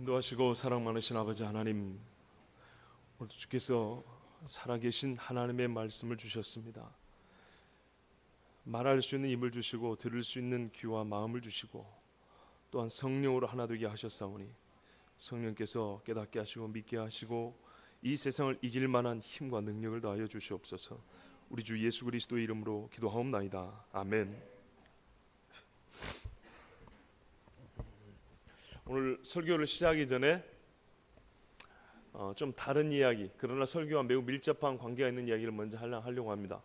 인도하시고 사랑 많으신 아버지 하나님, 오늘도 주께서 살아계신 하나님의 말씀을 주셨습니다. 말할 수 있는 입을 주시고 들을 수 있는 귀와 마음을 주시고 또한 성령으로 하나 되게 하셨사오니 성령께서 깨닫게 하시고 믿게 하시고 이 세상을 이길 만한 힘과 능력을 더하여 주시옵소서. 우리 주 예수 그리스도의 이름으로 기도하옵나이다. 아멘. 오늘 설교를 시작하기 전에 좀 다른 이야기, 그러나 설교와 매우 밀접한 관계가 있는 이야기를 먼저 하려고 합니다.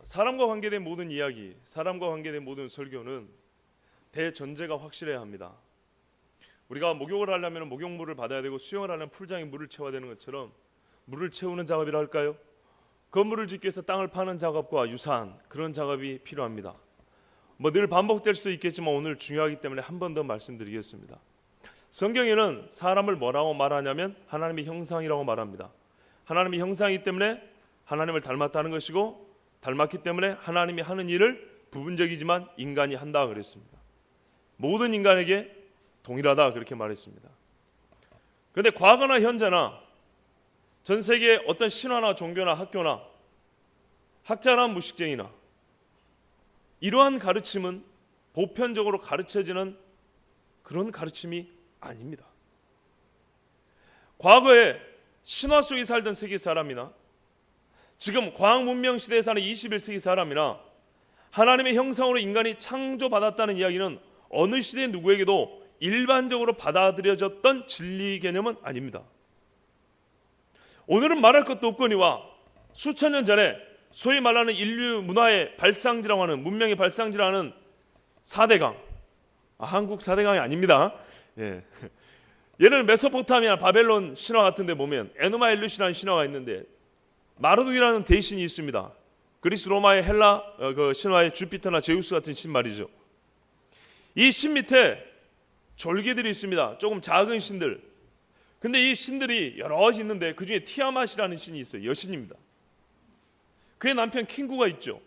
사람과 관계된 모든 이야기, 사람과 관계된 모든 설교는 대전제가 확실해야 합니다. 우리가 목욕을 하려면 목욕물을 받아야 되고 수영을 하려면 풀장에 물을 채워야 되는 것처럼 물을 채우는 작업이라 할까요? 건물을 짓기 위해서 땅을 파는 작업과 유사한 그런 작업이 필요합니다. 늘 반복될 수도 있겠지만 오늘 중요하기 때문에 한 번 더 말씀드리겠습니다. 성경에는 사람을 뭐라고 말하냐면 하나님의 형상이라고 말합니다. 하나님의 형상이기 때문에 하나님을 닮았다는 것이고, 닮았기 때문에 하나님이 하는 일을 부분적이지만 인간이 한다 그랬습니다. 모든 인간에게 동일하다 그렇게 말했습니다. 그런데 과거나 현재나 전 세계 어떤 신화나 종교나 학교나 학자나 무식쟁이나 이러한 가르침은 보편적으로 가르쳐지는 그런 가르침이 아닙니다. 과거에 신화 속에 살던 세계 사람이나 지금 과학 문명 시대에 사는 21세기 사람이나 하나님의 형상으로 인간이 창조받았다는 이야기는 어느 시대 누구에게도 일반적으로 받아들여졌던 진리 개념은 아닙니다. 오늘은 말할 것도 없거니와 수천 년 전에 소위 말하는 인류 문화의 발상지라고 하는, 문명의 발상지라고 하는 4대강, 한국 4대강이 아닙니다. 얘는 메소포타미아, 바벨론 신화 같은 데 보면 에누마엘루시라는 신화가 있는데 마르둑이라는 대신이 있습니다. 그리스 로마의 헬라 그 신화의 주피터나 제우스 같은 신 말이죠. 이 신 밑에 졸개들이 있습니다. 조금 작은 신들. 근데 이 신들이 여러 가지 있는데 그 중에 티아맛이라는 신이 있어요. 여신입니다. 그의 남편 킹구가 있죠.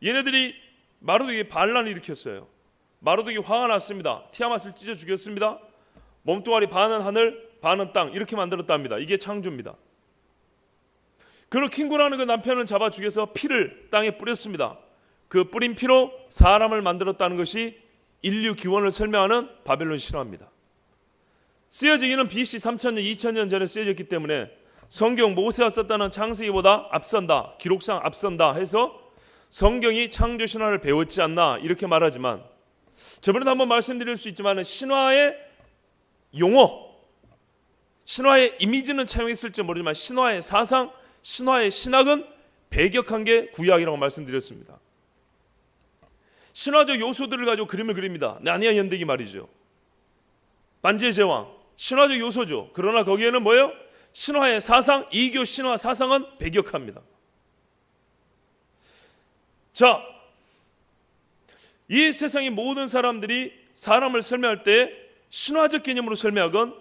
얘네들이 마르둑에게 반란을 일으켰어요. 마르둑이 화가 났습니다. 티아맛을 찢어 죽였습니다. 몸뚱아리 반은 하늘, 반은 땅 이렇게 만들었답니다. 이게 창조입니다. 그리고 킹구라는 그 남편을 잡아 죽여서 피를 땅에 뿌렸습니다. 그 뿌린 피로 사람을 만들었다는 것이 인류 기원을 설명하는 바벨론 신화입니다. 쓰여지기는 BC 3000년, 2000년 전에 쓰여졌기 때문에 성경 모세가 썼다는 창세기보다 앞선다, 기록상 앞선다 해서 성경이 창조 신화를 배웠지 않나 이렇게 말하지만, 저번에도 한번 말씀드릴 수 있지만 신화의 용어, 신화의 이미지는 차용했을지 모르지만 신화의 사상, 신화의 신학은 배격한 게 구약이라고 말씀드렸습니다. 신화적 요소들을 가지고 그림을 그립니다. 나니아 연대기 말이죠. 반지의 제왕, 신화적 요소죠. 그러나 거기에는 뭐예요? 신화의 사상, 이교 신화 사상은 배격합니다. 자, 이 세상의 모든 사람들이 사람을 설명할 때 신화적 개념으로 설명하건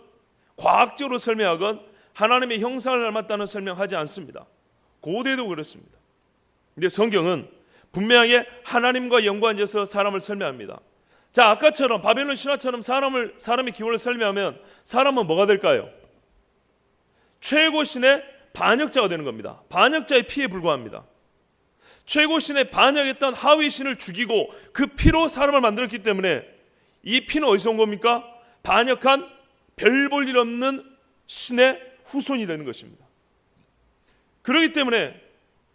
과학적으로 설명하건 하나님의 형상을 닮았다는 설명하지 않습니다. 고대도 그렇습니다. 근데 성경은 분명하게 하나님과 연관지어서 사람을 설명합니다. 자, 아까처럼 바벨론 신화처럼 사람의 기원을 설명하면 사람은 뭐가 될까요? 최고 신의 반역자가 되는 겁니다. 반역자의 피에 불과합니다. 최고 신의 반역했던 하위 신을 죽이고 그 피로 사람을 만들었기 때문에 이 피는 어디서 온 겁니까? 반역한 별 볼 일 없는 신의 후손이 되는 것입니다. 그렇기 때문에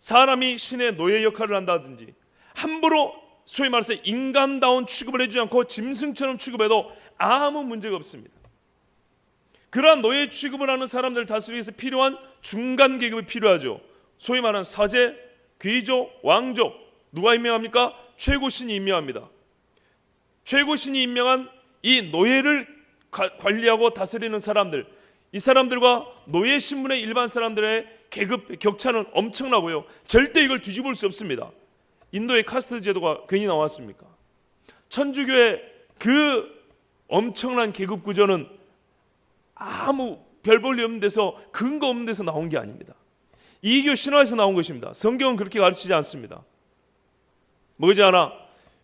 사람이 신의 노예 역할을 한다든지 함부로 소위 말해서 인간다운 취급을 해주지 않고 짐승처럼 취급해도 아무 문제가 없습니다. 그러한 노예 취급을 하는 사람들을 다스리기 위해서 필요한 중간 계급이 필요하죠. 소위 말하는 사제, 귀족, 왕족, 누가 임명합니까? 최고신이 임명합니다. 최고신이 임명한 이 노예를 관리하고 다스리는 사람들, 이 사람들과 노예 신분의 일반 사람들의 계급 격차는 엄청나고요. 절대 이걸 뒤집을 수 없습니다. 인도의 카스트 제도가 괜히 나왔습니까? 천주교의 그 엄청난 계급 구조는 아무 별 볼 일 없는 데서, 근거 없는 데서 나온 게 아닙니다. 이교 신화에서 나온 것입니다. 성경은 그렇게 가르치지 않습니다. 뭐지 않아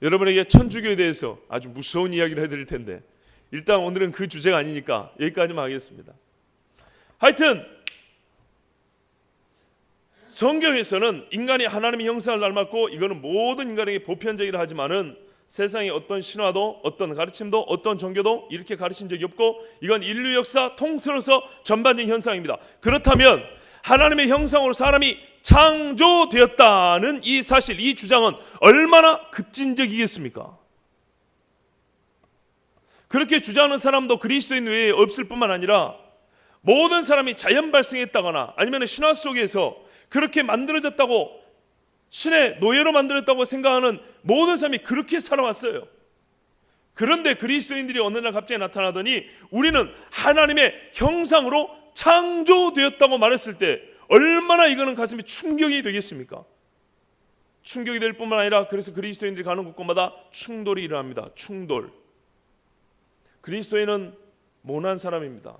여러분에게 천주교에 대해서 아주 무서운 이야기를 해드릴 텐데, 일단 오늘은 그 주제가 아니니까 여기까지만 하겠습니다. 하여튼 성경에서는 인간이 하나님의 형상을 닮았고 이거는 모든 인간에게 보편적이라 하지만은 세상의 어떤 신화도 어떤 가르침도 어떤 종교도 이렇게 가르친 적이 없고 이건 인류 역사 통틀어서 전반적인 현상입니다. 그렇다면 하나님의 형상으로 사람이 창조되었다는 이 사실, 이 주장은 얼마나 급진적이겠습니까? 그렇게 주장하는 사람도 그리스도인 외에 없을 뿐만 아니라 모든 사람이 자연 발생했다거나 아니면 신화 속에서 그렇게 만들어졌다고, 신의 노예로 만들었다고 생각하는 모든 사람이 그렇게 살아왔어요. 그런데 그리스도인들이 어느 날 갑자기 나타나더니 우리는 하나님의 형상으로 창조되었다고 말했을 때 얼마나 이거는 가슴이 충격이 되겠습니까? 충격이 될 뿐만 아니라 그래서 그리스도인들이 가는 곳곳마다 충돌이 일어납니다. 충돌. 그리스도인은 모난 사람입니다.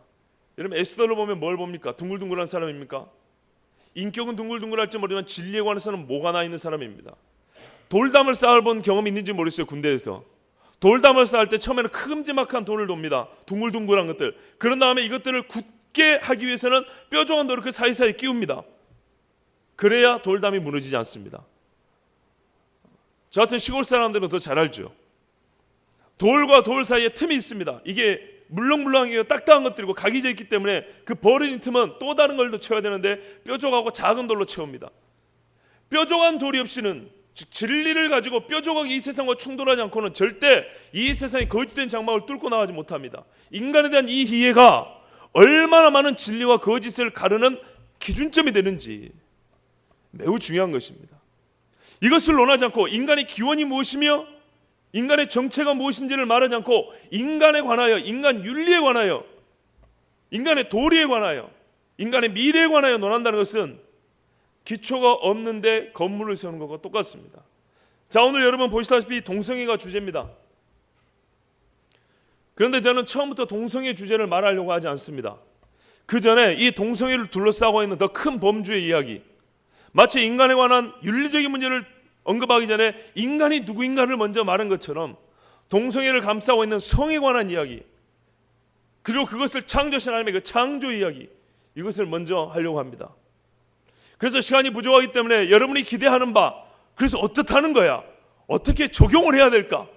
여러분 에스더를 보면 뭘 봅니까? 둥글둥글한 사람입니까? 인격은 둥글둥글할지 모르지만 진리에 관해서는 뭐가 나 있는 사람입니다. 돌담을 쌓아본 경험이 있는지 모르겠어요. 군대에서 돌담을 쌓을 때 처음에는 큼지막한 돌을 돕니다. 둥글둥글한 것들. 그런 다음에 이것들을 굳게 하기 위해서는 뾰족한 돌을 그 사이사이 끼웁니다. 그래야 돌담이 무너지지 않습니다. 저 같은 시골 사람들은 더 잘 알죠. 돌과 돌 사이에 틈이 있습니다. 이게 물렁물렁한 게 딱딱한 것들이고 각이 져 있기 때문에 그 버린 틈은 또 다른 걸로 채워야 되는데 뾰족하고 작은 돌로 채웁니다. 뾰족한 돌이 없이는, 즉 진리를 가지고 뾰족하게 이 세상과 충돌하지 않고는 절대 이 세상의 거짓된 장막을 뚫고 나가지 못합니다. 인간에 대한 이 이해가 얼마나 많은 진리와 거짓을 가르는 기준점이 되는지 매우 중요한 것입니다. 이것을 논하지 않고 인간의 기원이 무엇이며 인간의 정체가 무엇인지를 말하지 않고 인간에 관하여, 인간 윤리에 관하여, 인간의 도리에 관하여, 인간의 미래에 관하여 논한다는 것은 기초가 없는데 건물을 세우는 것과 똑같습니다. 자, 오늘 여러분 보시다시피 동성애가 주제입니다. 그런데 저는 처음부터 동성애 주제를 말하려고 하지 않습니다. 그 전에 이 동성애를 둘러싸고 있는 더 큰 범주의 이야기, 마치 인간에 관한 윤리적인 문제를 언급하기 전에 인간이 누구인가를 먼저 말한 것처럼 동성애를 감싸고 있는 성에 관한 이야기, 그리고 그것을 창조하신 하나님의 그 창조 이야기, 이것을 먼저 하려고 합니다. 그래서 시간이 부족하기 때문에 여러분이 기대하는 바, 그래서 어떻다는 거야? 어떻게 적용을 해야 될까?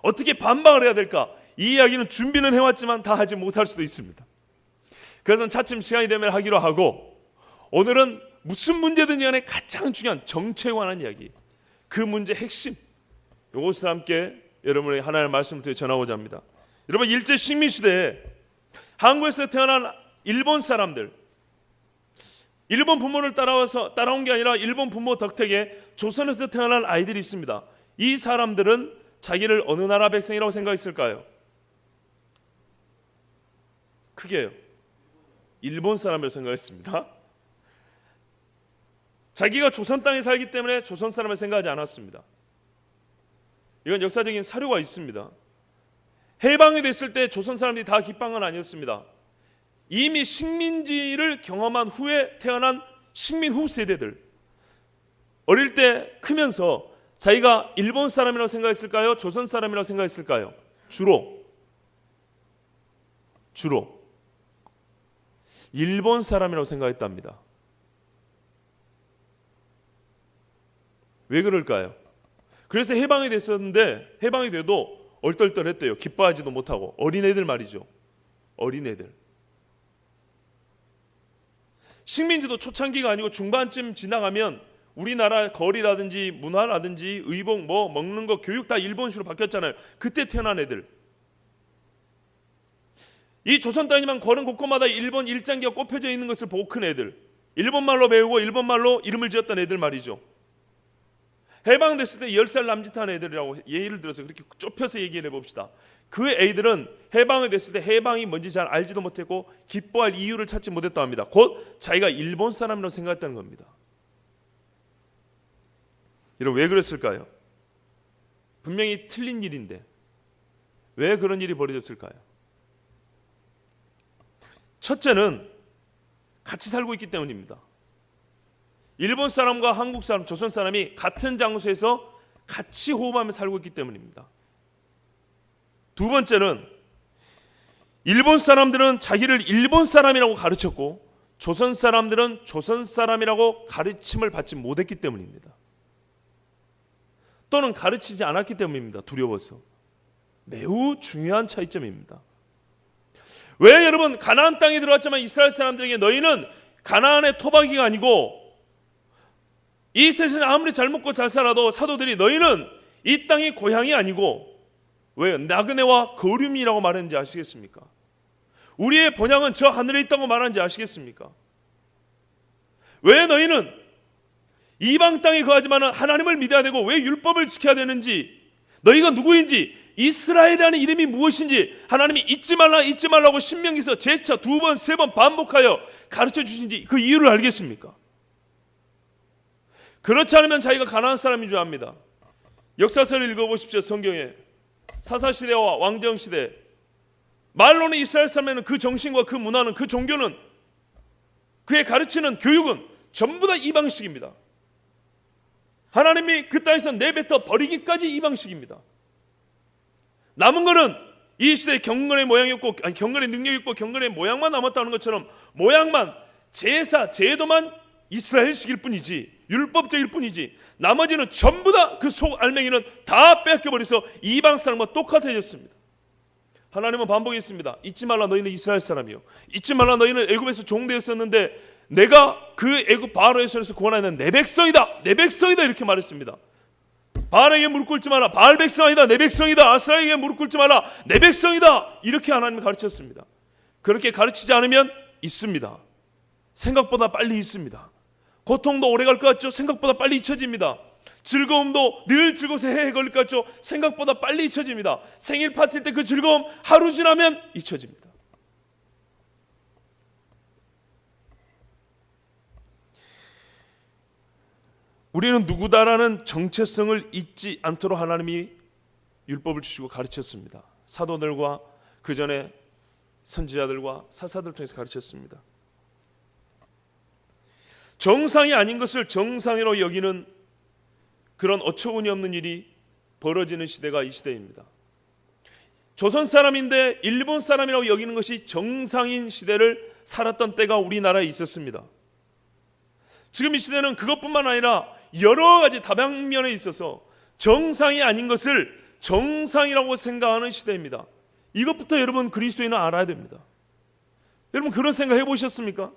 어떻게 반박을 해야 될까? 이 이야기는 준비는 해왔지만 다 하지 못할 수도 있습니다. 그래서 차츰 시간이 되면 하기로 하고, 오늘은 무슨 문제든지 간에 가장 중요한 정체에 관한 이야기, 그 문제 핵심, 이것을 함께 여러분의 하나님의 말씀을 통해 전하고자 합니다. 여러분, 일제 식민시대에 한국에서 태어난 일본 사람들, 일본 부모를 따라온 게 아니라 일본 부모 덕택에 조선에서 태어난 아이들이 있습니다. 이 사람들은 자기를 어느 나라 백성이라고 생각했을까요? 크게요, 일본 사람을 생각했습니다. 자기가 조선 땅에 살기 때문에 조선 사람을 생각하지 않았습니다. 이건 역사적인 사료가 있습니다. 해방이 됐을 때 조선 사람들이 다 기쁜 건 아니었습니다. 이미 식민지를 경험한 후에 태어난 식민 후 세대들, 어릴 때 크면서 자기가 일본 사람이라고 생각했을까요? 조선 사람이라고 생각했을까요? 주로 일본 사람이라고 생각했답니다. 왜 그럴까요? 그래서 해방이 됐었는데 해방이 돼도 얼떨떨했대요. 기뻐하지도 못하고. 어린애들 말이죠. 어린애들. 식민지도 초창기가 아니고 중반쯤 지나가면 우리나라 거리라든지 문화라든지 의복, 뭐 먹는 거, 교육 다 일본식으로 바뀌었잖아요. 그때 태어난 애들. 이 조선 땅이만 걸은 곳곳마다 일본 일장기가 꼽혀져 있는 것을 보고 큰 애들, 일본말로 배우고 일본말로 이름을 지었던 애들 말이죠. 해방됐을 때 10살 남짓한 애들이라고 예를 들어서 그렇게 좁혀서 얘기를 해봅시다. 그 애들은 해방이 됐을 때 해방이 뭔지 잘 알지도 못했고 기뻐할 이유를 찾지 못했다고 합니다. 곧 자기가 일본 사람이라고 생각했다는 겁니다. 여러분, 왜 그랬을까요? 분명히 틀린 일인데 왜 그런 일이 벌어졌을까요? 첫째는 같이 살고 있기 때문입니다. 일본 사람과 한국 사람, 조선 사람이 같은 장소에서 같이 호흡하며 살고 있기 때문입니다. 두 번째는 일본 사람들은 자기를 일본 사람이라고 가르쳤고 조선 사람들은 조선 사람이라고 가르침을 받지 못했기 때문입니다. 또는 가르치지 않았기 때문입니다. 두려워서. 매우 중요한 차이점입니다. 왜 여러분 가나안 땅에 들어왔지만 이스라엘 사람들에게 너희는 가나안의 토박이가 아니고 이 세상에 아무리 잘 먹고 잘 살아도 사도들이 너희는 이 땅이 고향이 아니고 왜 나그네와 거류민이라고 말했는지 아시겠습니까? 우리의 본향은 저 하늘에 있다고 말하는지 아시겠습니까? 왜 너희는 이방 땅에 거하지만 하나님을 믿어야 되고 왜 율법을 지켜야 되는지, 너희가 누구인지, 이스라엘이라는 이름이 무엇인지 하나님이 잊지 말라고 신명기에서 재차 2번 3번 반복하여 가르쳐 주신지 그 이유를 알겠습니까? 그렇지 않으면 자기가 가나안 사람인 줄 압니다. 역사서를 읽어보십시오. 성경에 사사시대와 왕정시대, 말로는 이스라엘 사람에는 그 정신과 그 문화는, 그 종교는, 그의 가르치는 교육은 전부 다 이방식입니다. 하나님이 그 땅에서 내뱉어 버리기까지 이방식입니다. 남은 거는 이 시대에 경건의 모양이 없고, 아니 경건의 능력이 있고 경건의 모양만 남았다는 것처럼 모양만, 제사, 제도만 이스라엘식일 뿐이지, 율법적일 뿐이지, 나머지는 전부 다 그 속 알맹이는 다 뺏겨버려서 이방 사람과 똑같아졌습니다. 하나님은 반복했습니다. 잊지 말라 너희는 이스라엘 사람이요, 잊지 말라 너희는 애굽에서 종되었었는데 내가 그 애굽 바로의 손에서 구원하는 내 백성이다, 내 백성이다 이렇게 말했습니다. 바알에게 무릎 꿇지 마라, 바알 백성 아니다, 내 백성이다. 아스라에게 무릎 꿇지 마라, 내 백성이다. 이렇게 하나님이 가르쳤습니다. 그렇게 가르치지 않으면 있습니다. 생각보다 빨리 있습니다. 고통도 오래 갈 것 같죠? 생각보다 빨리 잊혀집니다. 즐거움도 늘 즐거워서 해에 걸릴 것 같죠? 생각보다 빨리 잊혀집니다. 생일 파티 때 그 즐거움 하루 지나면 잊혀집니다. 우리는 누구다라는 정체성을 잊지 않도록 하나님이 율법을 주시고 가르쳤습니다. 사도들과 그 전에 선지자들과 사사들을 통해서 가르쳤습니다. 정상이 아닌 것을 정상이라고 여기는 그런 어처구니 없는 일이 벌어지는 시대가 이 시대입니다. 조선 사람인데 일본 사람이라고 여기는 것이 정상인 시대를 살았던 때가 우리나라에 있었습니다. 지금 이 시대는 그것뿐만 아니라 여러 가지 다방면에 있어서 정상이 아닌 것을 정상이라고 생각하는 시대입니다. 이것부터 여러분 그리스도인은 알아야 됩니다. 여러분 그런 생각 해보셨습니까?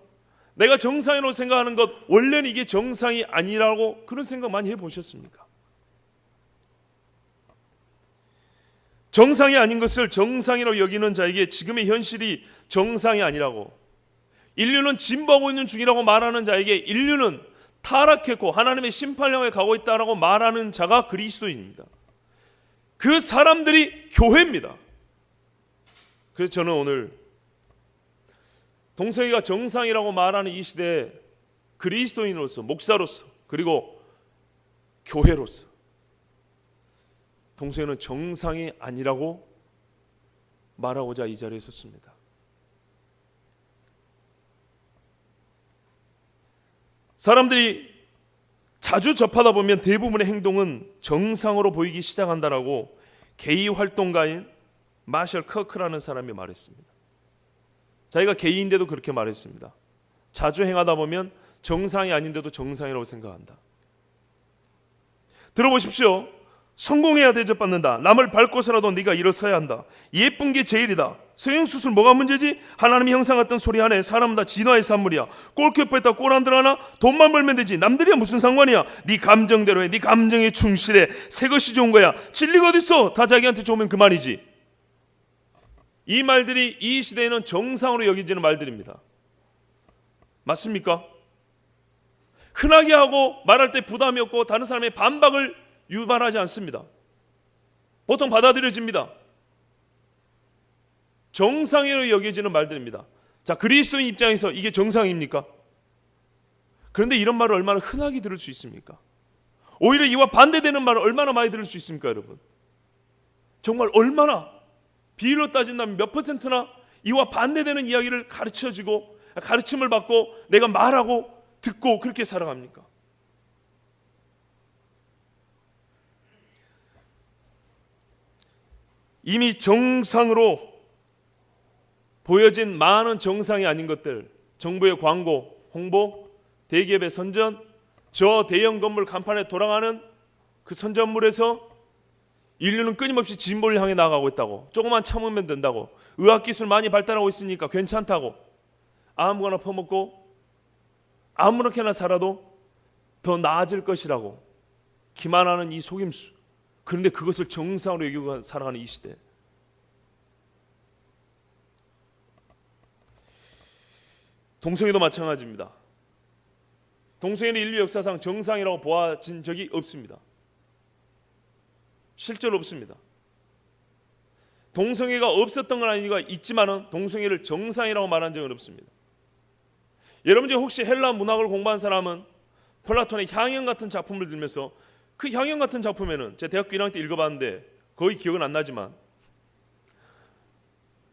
내가 정상이라고 생각하는 것 원래는 이게 정상이 아니라고 그런 생각 많이 해보셨습니까? 정상이 아닌 것을 정상이라고 여기는 자에게 지금의 현실이 정상이 아니라고, 인류는 진보하고 있는 중이라고 말하는 자에게 인류는 타락했고 하나님의 심판을 향해 가고 있다라고 말하는 자가 그리스도인입니다. 그 사람들이 교회입니다. 그래서 저는 오늘 동성애가 정상이라고 말하는 이 시대에 그리스도인으로서, 목사로서, 그리고 교회로서 동성애는 정상이 아니라고 말하고자 이 자리에 섰습니다. 사람들이 자주 접하다 보면 대부분의 행동은 정상으로 보이기 시작한다라고 게이 활동가인 마셜 커크라는 사람이 말했습니다. 자기가 게이인데도 그렇게 말했습니다. 자주 행하다 보면 정상이 아닌데도 정상이라고 생각한다. 들어보십시오. 성공해야 대접받는다. 남을 밟고서라도 네가 일어서야 한다. 예쁜 게 제일이다. 성형수술 뭐가 문제지? 하나님의 형상 같던 소리 하네. 사람은 다 진화의 산물이야. 골키퍼에다 골 안 들어가나? 돈만 벌면 되지. 남들이야 무슨 상관이야. 네 감정대로 해. 네 감정에 충실해. 새 것이 좋은 거야. 진리가 어딨어? 다 자기한테 좋으면 그만이지. 이 말들이 이 시대에는 정상으로 여기지는 말들입니다. 맞습니까? 흔하게 하고 말할 때 부담이 없고 다른 사람의 반박을 유발하지 않습니다. 보통 받아들여집니다. 정상으로 여겨지는 말들입니다. 자, 그리스도인 입장에서 이게 정상입니까? 그런데 이런 말을 얼마나 흔하게 들을 수 있습니까? 오히려 이와 반대되는 말을 얼마나 많이 들을 수 있습니까, 여러분? 정말 얼마나, 비율로 따진다면 몇 퍼센트나 이와 반대되는 이야기를 가르쳐지고 가르침을 받고 내가 말하고 듣고 그렇게 살아갑니까? 이미 정상으로 보여진 많은 정상이 아닌 것들, 정부의 광고, 홍보, 대기업의 선전, 저 대형 건물 간판에 돌아가는 그 선전물에서 인류는 끊임없이 진보를 향해 나아가고 있다고, 조금만 참으면 된다고, 의학기술 많이 발달하고 있으니까 괜찮다고, 아무거나 퍼먹고 아무렇게나 살아도 더 나아질 것이라고 기만하는 이 속임수. 그런데 그것을 정상으로 여기고 살아가는 이 시대. 동성애도 마찬가지입니다. 동성애는 인류 역사상 정상이라고 보아진 적이 없습니다. 실제로 없습니다. 동성애가 없었던 건 아니가 있지만은 동성애를 정상이라고 말한 적은 없습니다. 여러분 중에 혹시 헬라 문학을 공부한 사람은 플라톤의 향연 같은 작품을 들면서, 그 향연 같은 작품에는 제가 대학교 1학년 때 읽어봤는데 거의 기억은 안 나지만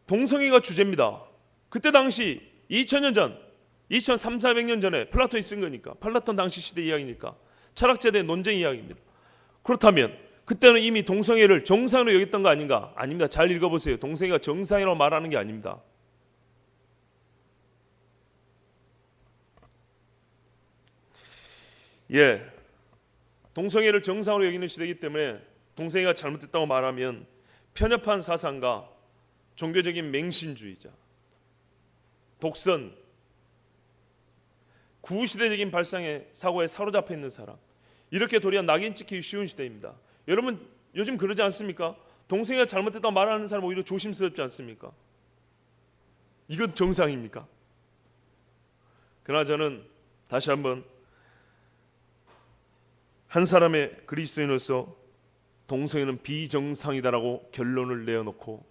동성애가 주제입니다. 그때 당시 2000년 전, 2300~400년 전에 플라톤이 쓴 거니까, 플라톤 당시 시대 이야기니까 철학자들의 논쟁 이야기입니다. 그렇다면 그때는 이미 동성애를 정상으로 여겼던 거 아닌가? 아닙니다. 잘 읽어보세요. 동성애가 정상이라고 말하는 게 아닙니다. 동성애를 정상으로 여기는 시대이기 때문에 동성애가 잘못됐다고 말하면 편협한 사상가, 종교적인 맹신주의자, 독선, 구시대적인 발상의 사고에 사로잡혀 있는 사람, 이렇게 도리어 낙인 찍히기 쉬운 시대입니다. 여러분 요즘 그러지 않습니까? 동성애가 잘못됐다고 말하는 사람 오히려 조심스럽지 않습니까? 이건 정상입니까? 그러나 저는 다시 한번 한 사람의 그리스도인으로서 동성애는 비정상이다라고 결론을 내어놓고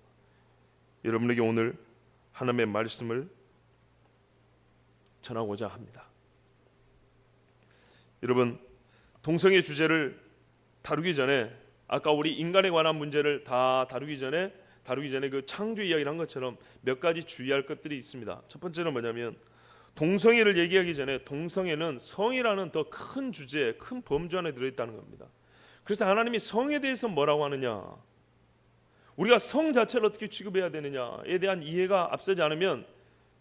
여러분에게 오늘 하나님의 말씀을 전하고자 합니다. 여러분, 동성애 주제를 다루기 전에, 아까 우리 인간에 관한 문제를 다 다루기 전에 그 창조 이야기를 한 것처럼 몇 가지 주의할 것들이 있습니다. 첫 번째는 뭐냐면, 동성애를 얘기하기 전에 동성애는 성이라는 더 큰 주제, 큰 범주 안에 들어있다는 겁니다. 그래서 하나님이 성에 대해서 뭐라고 하느냐, 우리가 성 자체를 어떻게 취급해야 되느냐에 대한 이해가 앞서지 않으면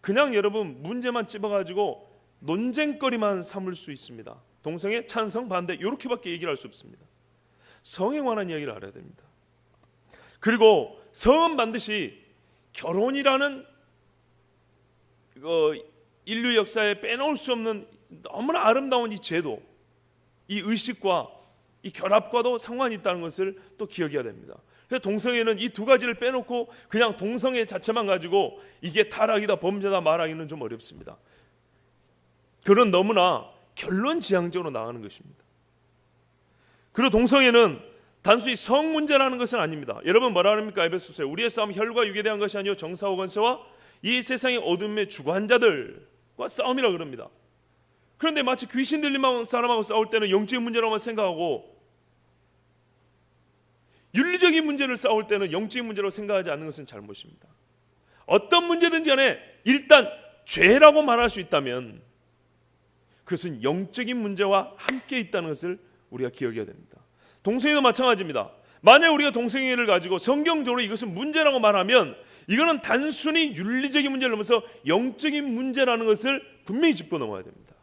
그냥 여러분 문제만 찝어가지고 논쟁거리만 삼을 수 있습니다. 동성애 찬성 반대 이렇게밖에 얘기를 할 수 없습니다. 성에 관한 이야기를 알아야 됩니다. 그리고 성은 반드시 결혼이라는 인류 역사에 빼놓을 수 없는 너무나 아름다운 이 제도, 이 의식과 이 결합과도 상관이 있다는 것을 또 기억해야 됩니다. 그래서 동성애는 이 두 가지를 빼놓고 그냥 동성애 자체만 가지고 이게 타락이다, 범죄다 말하기는 좀 어렵습니다. 그런 너무나 결론지향적으로 나가는 것입니다. 그리고 동성애는 단순히 성 문제라는 것은 아닙니다. 여러분 뭐라 합니까? 에베소서에 우리의 싸움은 혈과 육에 대한 것이 아니요 정사와 권세와 이 세상의 어둠의 주관자들과 싸움이라 그럽니다. 그런데 마치 귀신 들린 사람하고 싸울 때는 영적인 문제라고만 생각하고 윤리적인 문제를 싸울 때는 영적인 문제라고 생각하지 않는 것은 잘못입니다. 어떤 문제든지 간에 일단 죄라고 말할 수 있다면 그것은 영적인 문제와 함께 있다는 것을 우리가 기억해야 됩니다. 동성애도 마찬가지입니다. 만약 우리가 동성애를 가지고 성경적으로 이것은 문제라고 말하면 이거는 단순히 윤리적인 문제를 넘어서 영적인 문제라는 것을 분명히 짚고 넘어야 됩니다.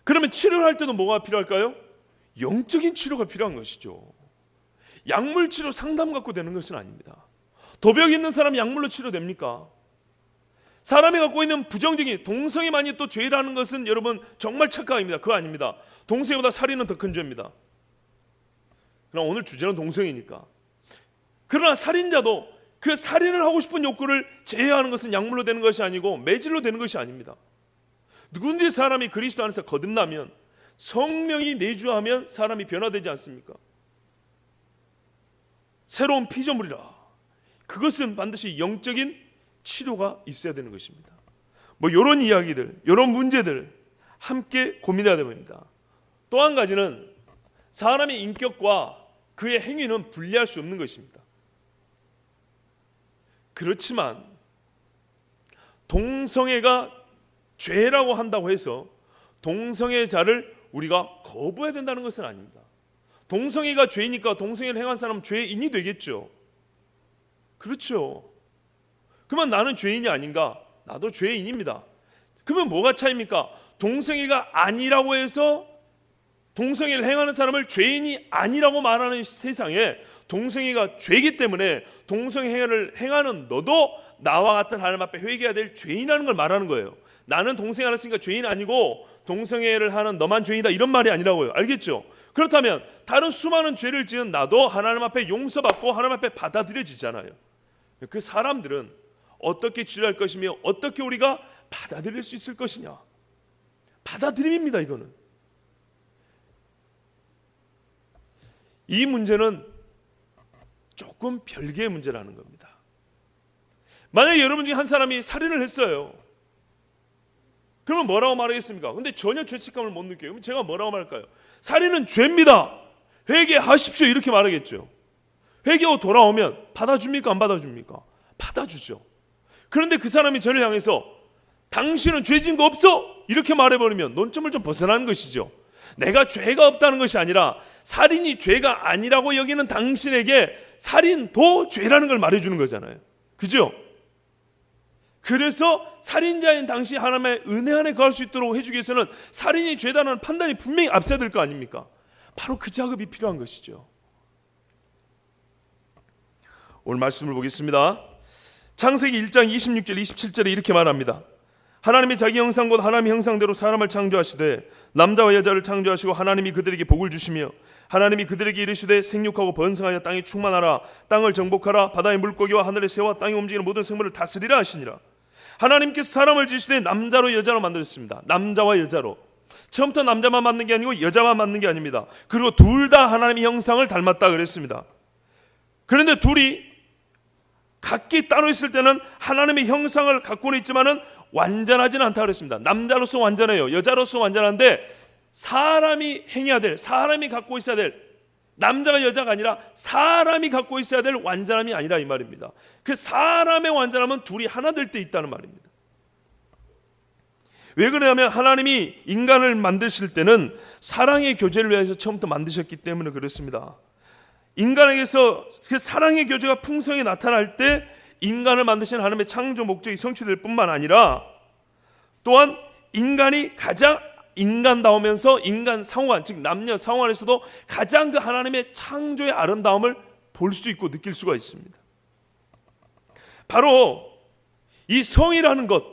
그러면 치료를 할 때도 뭐가 필요할까요? 영적인 치료가 필요한 것이죠. 약물 치료 상담 갖고 되는 것은 아닙니다. 도벽 있는 사람이 약물로 치료됩니까? 사람이 갖고 있는 부정적인 동성애만이 또 죄라는 것은 여러분 정말 착각입니다. 그거 아닙니다. 동성애보다 살인은 더 큰 죄입니다. 그러나 오늘 주제는 동성애니까. 그러나 살인자도 그 살인을 하고 싶은 욕구를 제어하는 것은 약물로 되는 것이 아니고 매질로 되는 것이 아닙니다. 누군지 사람이 그리스도 안에서 거듭나면 성령이 내주하면 사람이 변화되지 않습니까? 새로운 피조물이라. 그것은 반드시 영적인 치료가 있어야 되는 것입니다. 뭐 이런 이야기들, 이런 문제들 함께 고민해야 됩니다. 또 한 가지는 사람의 인격과 그의 행위는 분리할 수 없는 것입니다. 그렇지만 동성애가 죄라고 한다고 해서 동성애자를 우리가 거부해야 된다는 것은 아닙니다. 동성애가 죄니까 동성애를 행한 사람은 죄인이 되겠죠. 그렇죠. 그러면 나는 죄인이 아닌가? 나도 죄인입니다. 그러면 뭐가 차이입니까? 동성애가 아니라고 해서 동성애를 행하는 사람을 죄인이 아니라고 말하는 세상에 동성애가 죄이기 때문에 동성애를 행하는 너도 나와 같은 하나님 앞에 회개해야 될 죄인이라는 걸 말하는 거예요. 나는 동성애 안 했으니까 죄인 아니고 동성애를 하는 너만 죄인이다 이런 말이 아니라고요. 알겠죠? 그렇다면 다른 수많은 죄를 지은 나도 하나님 앞에 용서받고 하나님 앞에 받아들여지잖아요. 그 사람들은 어떻게 치료할 것이며 어떻게 우리가 받아들일 수 있을 것이냐. 받아들임입니다. 이거는. 이 문제는 조금 별개의 문제라는 겁니다. 만약에 여러분 중에 한 사람이 살인을 했어요. 그러면 뭐라고 말하겠습니까? 근데 전혀 죄책감을 못 느껴요. 그럼 제가 뭐라고 말할까요? 살인은 죄입니다. 회개하십시오. 이렇게 말하겠죠. 회개하고 돌아오면 받아줍니까? 안 받아줍니까? 받아주죠. 그런데 그 사람이 저를 향해서 당신은 죄 지은 거 없어? 이렇게 말해버리면 논점을 좀 벗어나는 것이죠. 내가 죄가 없다는 것이 아니라 살인이 죄가 아니라고 여기는 당신에게 살인도 죄라는 걸 말해주는 거잖아요. 그죠? 그래서 살인자인 당시 하나님의 은혜 안에 거할 수 있도록 해주기 위해서는 살인이 죄다라는 판단이 분명히 앞서야 될 거 아닙니까? 바로 그 작업이 필요한 것이죠. 오늘 말씀을 보겠습니다. 창세기 1장 26절 27절에 이렇게 말합니다. 하나님이 자기 형상 곧 하나님의 형상대로 사람을 창조하시되 남자와 여자를 창조하시고 하나님이 그들에게 복을 주시며 하나님이 그들에게 이르시되 생육하고 번성하여 땅에 충만하라 땅을 정복하라 바다의 물고기와 하늘의 새와 땅에 움직이는 모든 생물을 다스리라 하시니라. 하나님께서 사람을 지으시되 남자로 여자로 만드셨습니다. 남자와 여자로. 처음부터 남자만 만든 게 아니고 여자만 만든 게 아닙니다. 그리고 둘 다 하나님의 형상을 닮았다 그랬습니다. 그런데 둘이 각기 따로 있을 때는 하나님의 형상을 갖고는 있지만은 완전하지는 않다 그랬습니다. 남자로서 완전해요. 여자로서 완전한데 사람이 행해야 될, 사람이 갖고 있어야 될, 남자가 여자가 아니라 사람이 갖고 있어야 될 완전함이 아니라 이 말입니다. 그 사람의 완전함은 둘이 하나 될 때 있다는 말입니다. 왜 그러냐면 하나님이 인간을 만드실 때는 사랑의 교제를 위해서 처음부터 만드셨기 때문에 그렇습니다. 인간에게서 그 사랑의 교제가 풍성히 나타날 때 인간을 만드신 하나님의 창조 목적이 성취될 뿐만 아니라 또한 인간이 가장 인간다우면서 인간 상호간, 즉 남녀 상호간에서도 가장 그 하나님의 창조의 아름다움을 볼 수 있고 느낄 수가 있습니다. 바로 이 성이라는 것,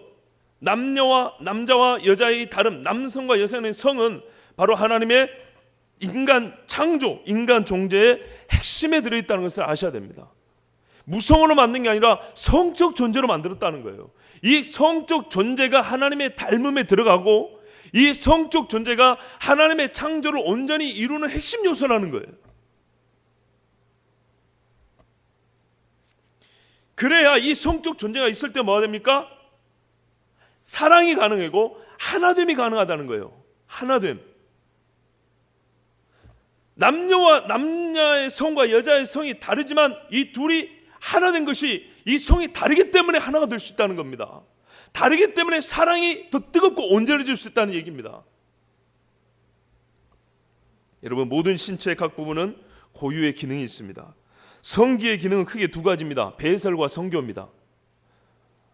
남자와 여자의 다름, 남성과 여성의 성은 바로 하나님의 인간 창조, 인간 존재의 핵심에 들어있다는 것을 아셔야 됩니다. 무성으로 만든 게 아니라 성적 존재로 만들었다는 거예요. 이 성적 존재가 하나님의 닮음에 들어가고 이 성적 존재가 하나님의 창조를 온전히 이루는 핵심 요소라는 거예요. 그래야 이 성적 존재가 있을 때 뭐가 됩니까? 사랑이 가능하고 하나됨이 가능하다는 거예요. 하나됨. 남녀의 성과 여자의 성이 다르지만 이 둘이 하나 된 것이 이 성이 다르기 때문에 하나가 될 수 있다는 겁니다. 다르기 때문에 사랑이 더 뜨겁고 온전해질 수 있다는 얘기입니다. 여러분, 모든 신체의 각 부분은 고유의 기능이 있습니다. 성기의 기능은 크게 두 가지입니다. 배설과 성교입니다.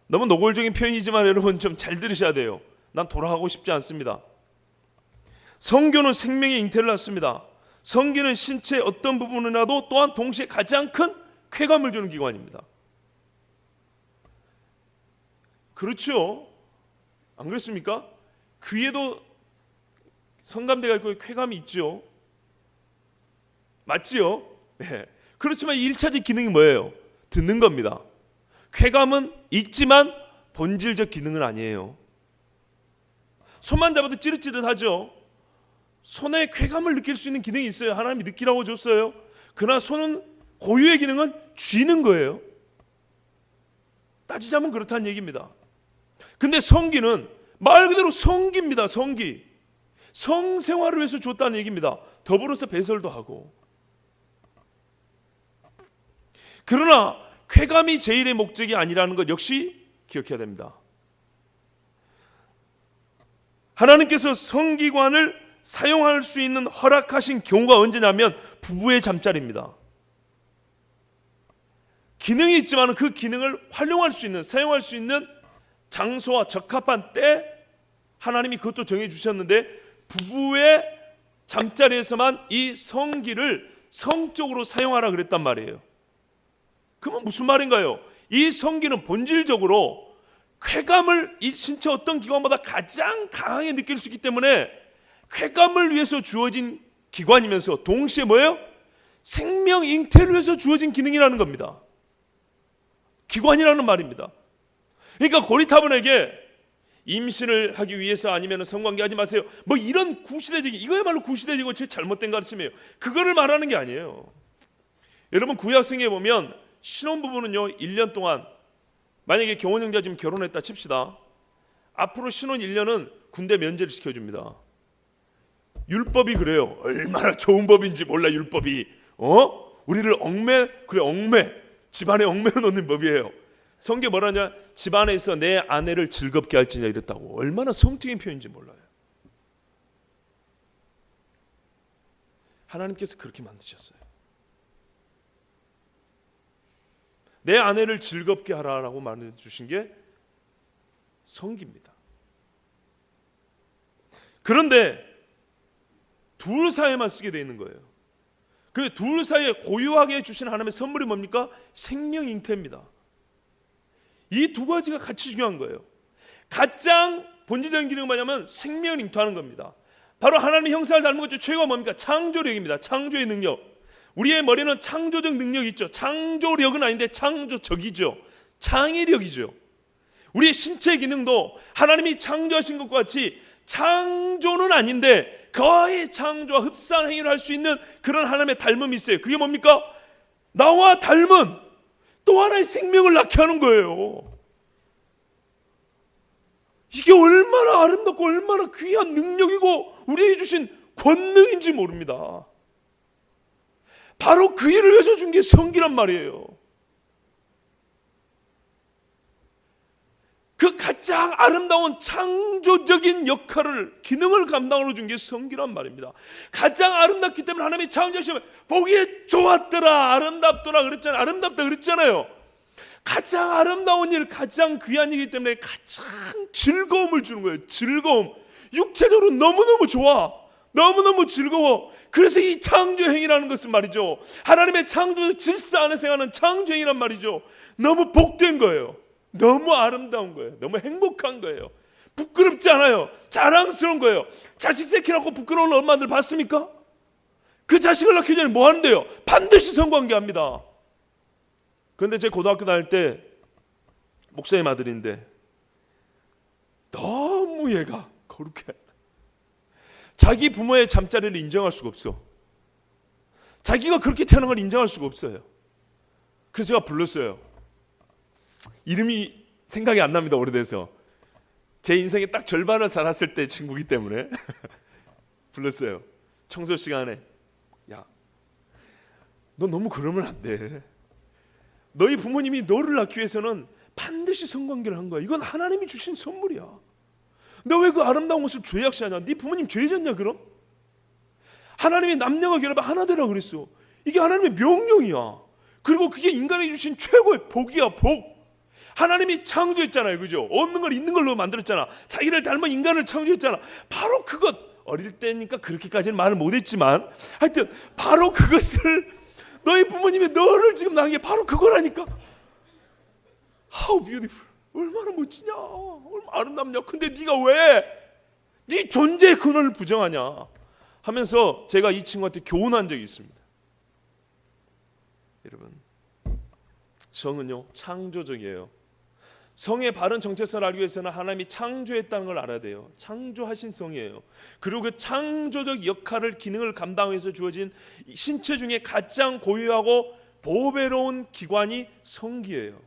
너무 노골적인 표현이지만 여러분 좀 잘 들으셔야 돼요. 난 돌아가고 싶지 않습니다. 성교는 생명의 잉태를 낳습니다. 성기는 신체의 어떤 부분이라도 또한 동시에 가장 큰 쾌감을 주는 기관입니다. 그렇죠? 안 그렇습니까? 귀에도 성감대가 있고 쾌감이 있죠. 맞지요? 네. 그렇지만 1차적 기능이 뭐예요? 듣는 겁니다. 쾌감은 있지만 본질적 기능은 아니에요. 손만 잡아도 찌릿찌릿하죠. 손에 쾌감을 느낄 수 있는 기능이 있어요. 하나님이 느끼라고 줬어요. 그러나 손은 고유의 기능은 쥐는 거예요. 따지자면 그렇다는 얘기입니다. 근데 성기는 말 그대로 성기입니다. 성기. 성생활을 위해서 줬다는 얘기입니다. 더불어서 배설도 하고. 그러나 쾌감이 제일의 목적이 아니라는 것 역시 기억해야 됩니다. 하나님께서 성기관을 사용할 수 있는 허락하신 경우가 언제냐면 부부의 잠자리입니다. 기능이 있지만 그 기능을 활용할 수 있는, 사용할 수 있는 장소와 적합한 때 하나님이 그것도 정해 주셨는데 부부의 잠자리에서만 이 성기를 성적으로 사용하라 그랬단 말이에요. 그러면 무슨 말인가요? 이 성기는 본질적으로 쾌감을 이 신체 어떤 기관보다 가장 강하게 느낄 수 있기 때문에 쾌감을 위해서 주어진 기관이면서 동시에 뭐예요? 생명 잉태를 위해서 주어진 기능이라는 겁니다. 기관이라는 말입니다. 그러니까 고리타분에게 임신을 하기 위해서 아니면 성관계하지 마세요, 뭐 이런 구시대적인, 이거야말로 구시대적이고 제 잘못된 가르침이에요. 그거를 말하는 게 아니에요. 여러분 구약성경에 보면 신혼부부는요 1년 동안, 만약에 경원 형제가 지금 결혼했다 칩시다. 앞으로 신혼 1년은 군대 면제를 시켜줍니다. 율법이 그래요. 얼마나 좋은 법인지 몰라 율법이. 우리를 얽매 집안에 얽매여 놓는 법이에요. 성경 뭐라냐? 집안에서 내 아내를 즐겁게 할지냐 이랬다고. 얼마나 성적인 표현인지 몰라요. 하나님께서 그렇게 만드셨어요. 내 아내를 즐겁게 하라라고 말해주신 게 성기입니다. 그런데 둘 사이에만 쓰게 되어 있는 거예요. 그 둘 사이에 고유하게 주신 하나님의 선물이 뭡니까? 생명 잉태입니다. 이 두 가지가 같이 중요한 거예요. 가장 본질적인 기능은 뭐냐면 생명을 잉태하는 겁니다. 바로 하나님의 형상을 닮은 것 중 최고가 뭡니까? 창조력입니다. 창조의 능력. 우리의 머리는 창조적 능력이 있죠. 창조력은 아닌데 창조적이죠. 창의력이죠. 우리의 신체 기능도 하나님이 창조하신 것과 같이 창조는 아닌데 거의 창조와 흡사한 행위를 할 수 있는 그런 하나님의 닮음이 있어요. 그게 뭡니까? 나와 닮은 또 하나의 생명을 낳게 하는 거예요. 이게 얼마나 아름답고 얼마나 귀한 능력이고 우리에게 주신 권능인지 모릅니다. 바로 그 일을 위해서 준 게 성기란 말이에요. 그 가장 아름다운 창조적인 역할을, 기능을 감당으로 준 게 성기란 말입니다. 가장 아름답기 때문에 하나님이 창조하시면 보기에 좋았더라, 아름답더라 그랬잖아요. 아름답다 그랬잖아요. 가장 아름다운 일, 가장 귀한 일이기 때문에 가장 즐거움을 주는 거예요. 즐거움. 육체적으로 너무너무 좋아, 너무너무 즐거워. 그래서 이 창조행위라는 것은 말이죠, 하나님의 창조적 질서 안에서 행하는 창조행위란 말이죠, 너무 복된 거예요. 너무 아름다운 거예요. 너무 행복한 거예요. 부끄럽지 않아요. 자랑스러운 거예요. 자식 새끼 낳고 부끄러운 엄마들 봤습니까? 그 자식을 낳기 전에 뭐 하는데요? 반드시 성관계합니다. 그런데 제 고등학교 다닐 때 목사님 아들인데 너무 얘가 거룩해. 자기 부모의 잠자리를 인정할 수가 없어. 자기가 그렇게 태어난 걸 인정할 수가 없어요. 그래서 제가 불렀어요. 이름이 생각이 안 납니다. 오래돼서. 제 인생의 딱 절반을 살았을 때 친구이기 때문에 불렀어요. 청소 시간에, 야, 너 너무 그러면 안 돼. 너희 부모님이 너를 낳기 위해서는 반드시 성관계를 한 거야. 이건 하나님이 주신 선물이야. 너 왜 그 아름다운 것을 죄악시하냐? 네 부모님 죄졌냐 그럼? 하나님이 남녀가 결합해 하나 되라 그랬어. 이게 하나님의 명령이야. 그리고 그게 인간에게 주신 최고의 복이야. 복. 하나님이 창조했잖아요, 그죠? 없는 걸 있는 걸로 만들었잖아. 자기를 닮은 인간을 창조했잖아. 바로 그것, 어릴 때니까 그렇게까지는 말을 못했지만 하여튼 바로 그것을, 너희 부모님이 너를 지금 낳은 게 바로 그거라니까. How beautiful. 얼마나 멋지냐, 얼마나 아름답냐. 근데 네가 왜 네 존재의 근원을 부정하냐 하면서 제가 이 친구한테 교훈한 적이 있습니다. 여러분, 성은요 창조적이에요. 성의 바른 정체성을 알기 위해서는 하나님이 창조했다는 걸 알아야 돼요. 창조하신 성이에요. 그리고 그 창조적 역할을, 기능을 감당하기 위해서 주어진 신체 중에 가장 고유하고 보배로운 기관이 성기예요.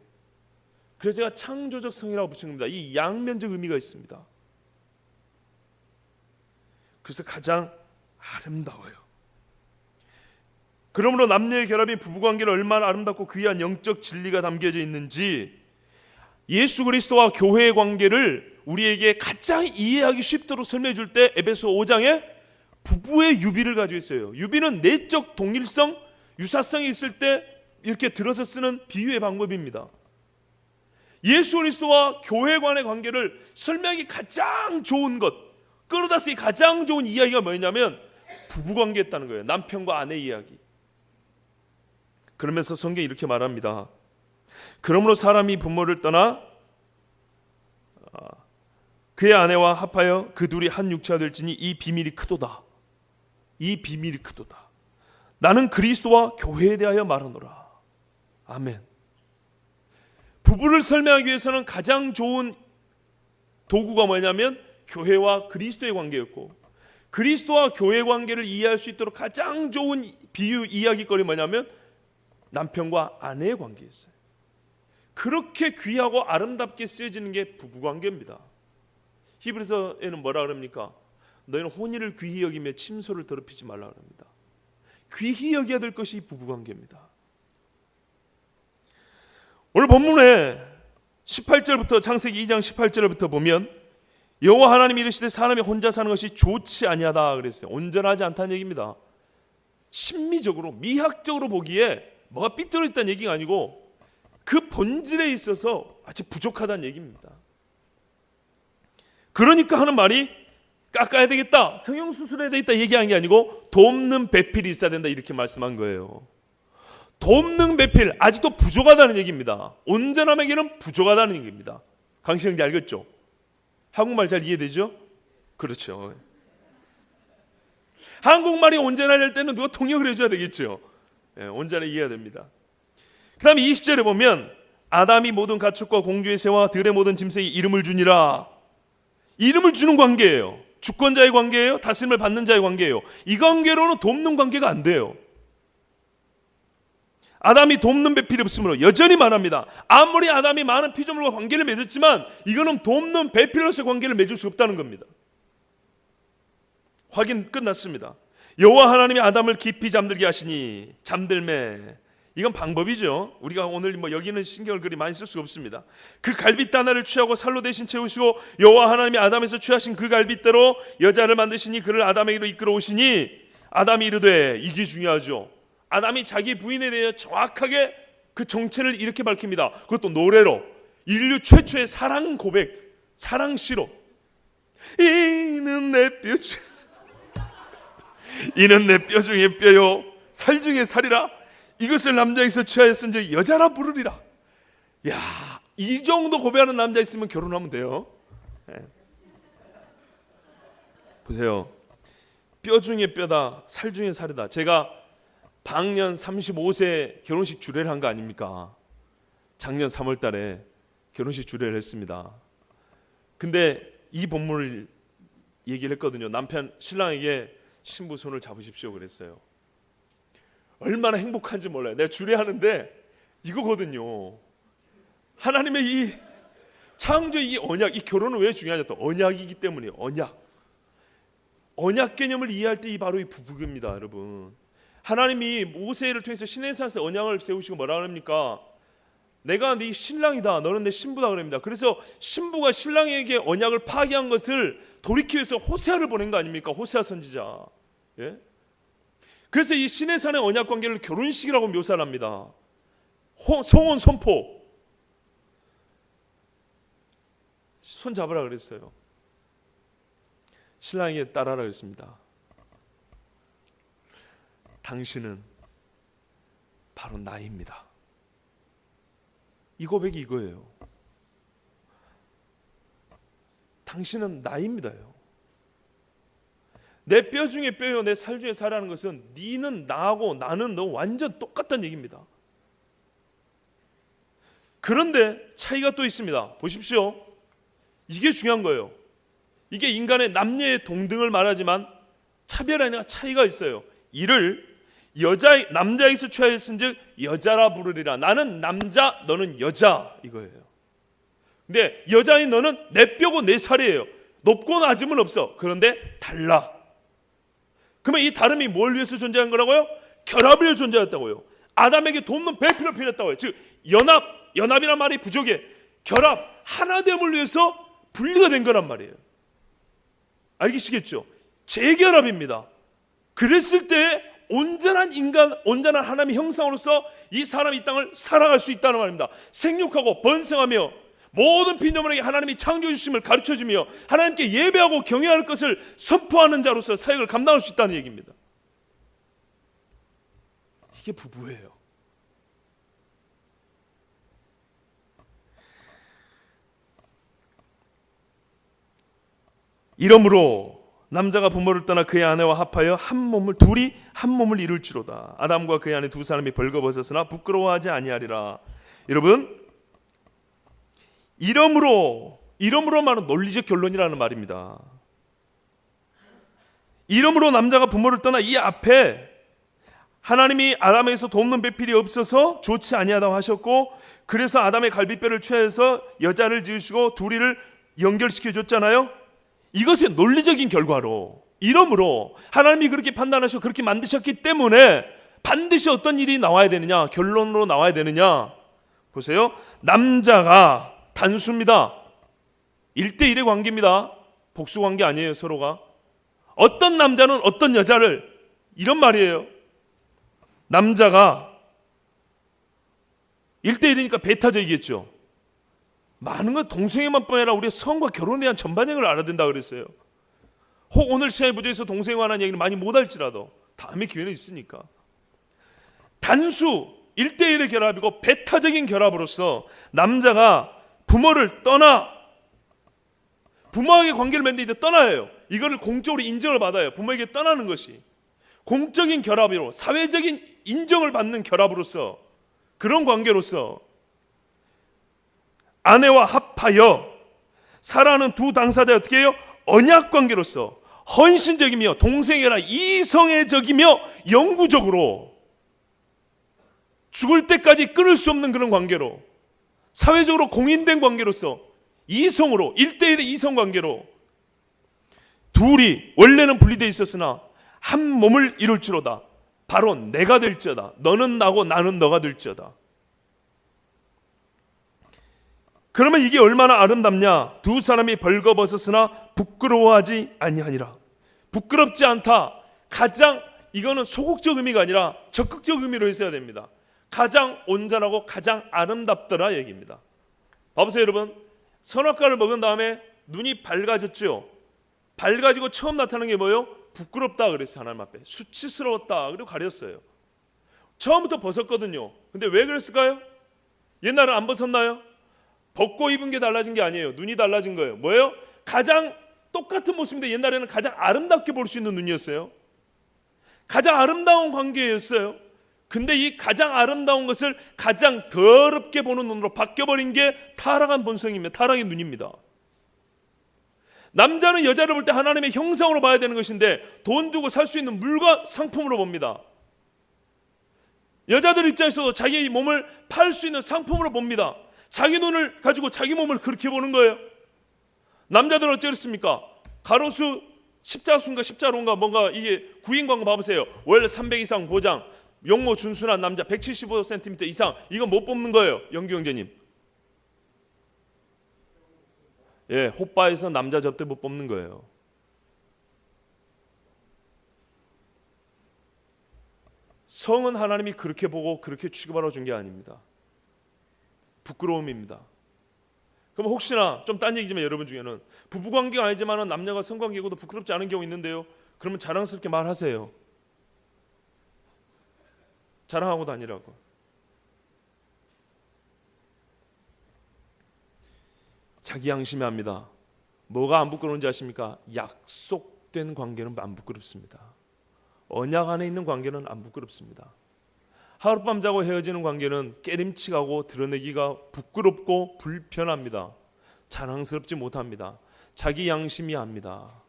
그래서 제가 창조적 성이라고 붙인 겁니다. 이 양면적 의미가 있습니다. 그래서 가장 아름다워요. 그러므로 남녀의 결합이 부부관계를 얼마나 아름답고 귀한 영적 진리가 담겨져 있는지 예수 그리스도와 교회의 관계를 우리에게 가장 이해하기 쉽도록 설명해 줄 때 에베소 5장에 부부의 유비를 가지고 있어요. 유비는 내적 동일성, 유사성이 있을 때 이렇게 들어서 쓰는 비유의 방법입니다. 예수 그리스도와 교회 간의 관계를 설명하기 가장 좋은 것, 끌어다 쓰기 가장 좋은 이야기가 뭐냐면 부부관계였다는 거예요. 남편과 아내 이야기. 그러면서 성경이 이렇게 말합니다. 그러므로 사람이 부모를 떠나 그의 아내와 합하여 그 둘이 한 육체가 될지니 이 비밀이 크도다. 이 비밀이 크도다. 나는 그리스도와 교회에 대하여 말하노라. 아멘. 부부를 설명하기 위해서는 가장 좋은 도구가 뭐냐면 교회와 그리스도의 관계였고, 그리스도와 교회 관계를 이해할 수 있도록 가장 좋은 비유 이야기거리 뭐냐면 남편과 아내의 관계였어요. 그렇게 귀하고 아름답게 쓰여지는 게 부부관계입니다. 히브리서에는 뭐라 그럽니까? 너희는 혼인을 귀히 여기며 침소를 더럽히지 말라 그럽니다. 귀히 여겨야 될 것이 부부관계입니다. 오늘 본문에 18절부터 창세기 2장 18절부터 보면 여호와 하나님이 이르시되 사람이 혼자 사는 것이 좋지 아니하다 그랬어요. 온전하지 않다는 얘기입니다. 심미적으로 미학적으로 보기에 뭐가 삐뚤어졌다는 얘기가 아니고 그 본질에 있어서 아주 부족하다는 얘기입니다. 그러니까 하는 말이 깎아야 되겠다, 성형수술해야 되겠다 얘기한 게 아니고 돕는 배필이 있어야 된다 이렇게 말씀한 거예요. 돕는 배필, 아직도 부족하다는 얘기입니다. 온전함에게는 부족하다는 얘기입니다. 강시영지 알겠죠? 한국말 잘 이해되죠? 그렇죠. 한국말이 온전할 때는 누가 통역을 해줘야 되겠죠. 온전히 이해해야 됩니다. 그 다음에 20절에 보면 아담이 모든 가축과 공주의 새와 들의 모든 짐승에 이름을 주니라. 이름을 주는 관계예요. 주권자의 관계예요. 다스림을 받는 자의 관계예요. 이 관계로는 돕는 관계가 안 돼요. 아담이 돕는 배필이 없으므로 여전히 말합니다. 아무리 아담이 많은 피조물과 관계를 맺었지만 이거는 돕는 배필로서의 관계를 맺을 수 없다는 겁니다. 확인 끝났습니다. 여호와 하나님이 아담을 깊이 잠들게 하시니, 잠들매, 이건 방법이죠. 우리가 오늘 여기는 신경을 그리 많이 쓸 수가 없습니다. 그 갈빗대 하나를 취하고 살로 대신 채우시고 여호와 하나님이 아담에서 취하신 그 갈빗대로 여자를 만드시니 그를 아담에게로 이끌어 오시니, 아담이 이르되, 이게 중요하죠. 아담이 자기 부인에 대해 정확하게 그 정체를 이렇게 밝힙니다. 그것도 노래로, 인류 최초의 사랑 고백, 사랑 시로. 이는 내 뼈 중 이는 내 뼈 중에 뼈요 살 중에 살이라. 이것을 남자에게서 취하였은즉 여자라 부르리라. 야, 이 정도 고백하는 남자 있으면 결혼하면 돼요. 네. 보세요. 뼈 중에 뼈다, 살 중에 살이다. 제가 방년 35세 결혼식 주례를 한 거 아닙니까? 작년 3월 달에 결혼식 주례를 했습니다. 근데 이 본문을 얘기를 했거든요. 남편, 신랑에게 신부 손을 잡으십시오 그랬어요. 얼마나 행복한지 몰라요. 내가 주례하는데 이거거든요. 하나님의 이 창조의 이 언약, 이 결혼은 왜 중요하냐? 또 언약이기 때문이에요. 언약 개념을 이해할 때 이 바로 이 부부입니다, 여러분. 하나님이 모세를 통해서 시내산에서 언약을 세우시고 뭐라 그럽니까? 내가 네 신랑이다, 너는 내 신부다 그럽니다. 그래서 신부가 신랑에게 언약을 파기한 것을 돌이키기 위해서 호세아를 보낸 거 아닙니까? 호세아 선지자. 예? 그래서 이 시내산의 언약 관계를 결혼식이라고 묘사를 합니다. 성혼 선포. 손 잡으라 그랬어요. 신랑에게 따라라 그랬습니다. 당신은 바로 나입니다. 이 고백이 이거예요. 당신은 나입니다요. 내 뼈 중에 뼈요 내 살 중에 살이라는 것은 니는 나하고 나는 너 완전 똑같다는 얘기입니다. 그런데 차이가 또 있습니다. 보십시오. 이게 중요한 거예요. 이게 인간의 남녀의 동등을 말하지만 차별 아니라 차이가 있어요. 이를 남자에게서 취하였은즉 여자라 부르리라. 나는 남자, 너는 여자, 이거예요. 근데 여자인 너는 내 뼈고 내 살이에요. 높고 낮음은 없어. 그런데 달라. 그러면 이 다름이 뭘 위해서 존재한 거라고요? 결합을 위해서 존재했다고요. 아담에게 돕는 배필을 필요했다고요. 즉 연합이란 말이 부족해. 결합, 하나됨을 위해서 분리가 된 거란 말이에요. 알겠시겠죠? 재결합입니다. 그랬을 때 온전한 인간, 온전한 하나님의 형상으로서 이 사람이 이 땅을 살아갈 수 있다는 말입니다. 생육하고 번성하며 모든 피조물에게 하나님이 창조해 주심을 가르쳐주며 하나님께 예배하고 경외할 것을 선포하는 자로서 사역을 감당할 수 있다는 얘기입니다. 이게 부부예요. 이러므로 남자가 부모를 떠나 그의 아내와 합하여 둘이 한 몸을 이룰지로다. 아담과 그의 아내 두 사람이 벌거벗었으나 부끄러워하지 아니하리라. 여러분, 이러므로 말은 논리적 결론이라는 말입니다. 이러므로 남자가 부모를 떠나 이 앞에 하나님이 아담에게서 돕는 배필이 없어서 좋지 아니하다고 하셨고, 그래서 아담의 갈비뼈를 취해서 여자를 지으시고 둘이를 연결시켜 줬잖아요. 이것의 논리적인 결과로, 이러므로 하나님이 그렇게 판단하시고 그렇게 만드셨기 때문에 반드시 어떤 일이 나와야 되느냐, 결론으로 나와야 되느냐. 보세요. 남자가 단수입니다. 1대1의 관계입니다. 복수관계 아니에요. 서로가. 어떤 남자는 어떤 여자를, 이런 말이에요. 남자가 1대1이니까 배타적이겠죠. 많은 건 동성애만 뿐 아니라 우리의 성과 결혼에 대한 전반적을 알아야 된다 그랬어요. 혹 오늘 시간에 부족해서 동성애에 관한 얘기를 많이 못할지라도 다음에 기회는 있으니까. 단수 1대1의 결합이고 배타적인 결합으로서 남자가 부모를 떠나, 부모에게 관계를 맺는데 이제 떠나요. 이거를 공적으로 인정을 받아요. 부모에게 떠나는 것이 공적인 결합으로, 사회적인 인정을 받는 결합으로서, 그런 관계로서 아내와 합하여 살아가는 두 당사자 어떻게 해요? 언약 관계로서 헌신적이며 동성애라 이성애적이며 영구적으로 죽을 때까지 끊을 수 없는 그런 관계로, 사회적으로 공인된 관계로서 이성으로, 1대1의 이성 관계로 둘이 원래는 분리되어 있었으나 한 몸을 이룰지로다. 바로 내가 될지어다. 너는 나고 나는 너가 될지어다. 그러면 이게 얼마나 아름답냐. 두 사람이 벌거벗었으나 부끄러워하지 아니하니라. 부끄럽지 않다. 가장, 이거는 소극적 의미가 아니라 적극적 의미로 했어야 됩니다. 가장 온전하고 가장 아름답더라 얘기입니다. 봐보세요 여러분. 선악과를 먹은 다음에 눈이 밝아졌죠. 밝아지고 처음 나타나는 게 뭐예요? 부끄럽다 그랬어요. 하나님 앞에 수치스러웠다. 그리고 가렸어요. 처음부터 벗었거든요. 근데 왜 그랬을까요? 옛날엔 안 벗었나요? 벗고 입은 게 달라진 게 아니에요. 눈이 달라진 거예요. 뭐예요? 가장 똑같은 모습인데 옛날에는 가장 아름답게 볼 수 있는 눈이었어요. 가장 아름다운 관계였어요. 근데 이 가장 아름다운 것을 가장 더럽게 보는 눈으로 바뀌어버린 게 타락한 본성입니다. 타락의 눈입니다. 남자는 여자를 볼 때 하나님의 형상으로 봐야 되는 것인데 돈 주고 살 수 있는 물건, 상품으로 봅니다. 여자들 입장에서도 자기 몸을 팔 수 있는 상품으로 봅니다. 자기 눈을 가지고 자기 몸을 그렇게 보는 거예요. 남자들은 어찌 그렇습니까? 가로수 십자수인가 십자로인가 뭔가 이게 구인 광고 봐보세요. 월 300 이상 보장, 용모 준순한 남자 175cm 이상, 이거 못 뽑는 거예요. 영규 형제님. 예, 호빠에서 남자 접대 못 뽑는 거예요. 성은 하나님이 그렇게 보고 그렇게 취급하러 준 게 아닙니다. 부끄러움입니다. 그럼 혹시나 좀 딴 얘기지만 여러분 중에는 부부관계가 아니지만 남녀가 성관계고도 부끄럽지 않은 경우 있는데요. 그러면 자랑스럽게 말하세요. 자랑하고 다니라고. 자기 양심이 합니다. 뭐가 안 부끄러운지 아십니까? 약속된 관계는 안 부끄럽습니다. 언약 안에 있는 관계는 안 부끄럽습니다. 하룻밤 자고 헤어지는 관계는 깨림칙하고 드러내기가 부끄럽고 불편합니다. 자랑스럽지 못합니다. 자기 양심이 합니다.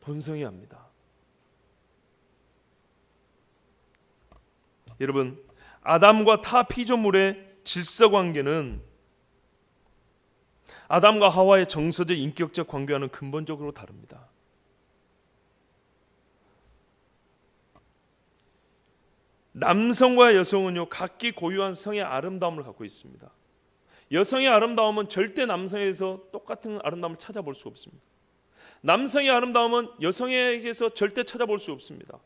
본성이 합니다. 여러분, 아담과 타 피조물의 질서 관계는 아담과 하와의 정서적 인격적 관계와는 근본적으로 다릅니다. 남성과 여성은요 각기 고유한 성의 아름다움을 갖고 있습니다. 여성의 아름다움은 절대 남성에게서 똑같은 아름다움을 찾아볼 수 없습니다. 남성의 아름다움은 여성에게서 절대 찾아볼 수 없습니다.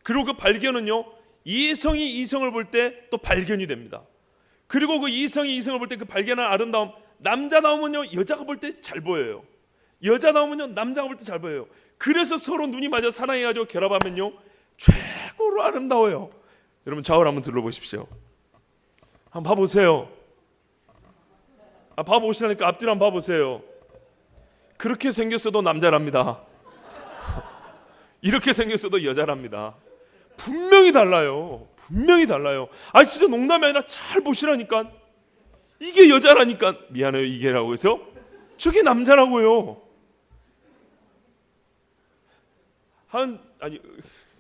그리고 그 발견은요, 이성이 이성을 볼 때 또 발견이 됩니다. 그리고 그 이성이 이성을 볼 때 그 발견한 아름다움, 남자다우면요 여자가 볼 때 잘 보여요. 여자다우면요 남자가 볼 때 잘 보여요. 그래서 서로 눈이 맞아 사랑해가지고 결합하면요 최고로 아름다워요. 여러분 좌우를 한번 둘러보십시오. 한번 봐보세요. 봐보시라니까 앞뒤로 한번 봐보세요. 그렇게 생겼어도 남자랍니다. 이렇게 생겼어도 여자랍니다. 분명히 달라요. 분명히 달라요. 진짜 농담이 아니라 잘 보시라니까. 이게 여자라니까. 미안해요 이게라고 해서 저게 남자라고요.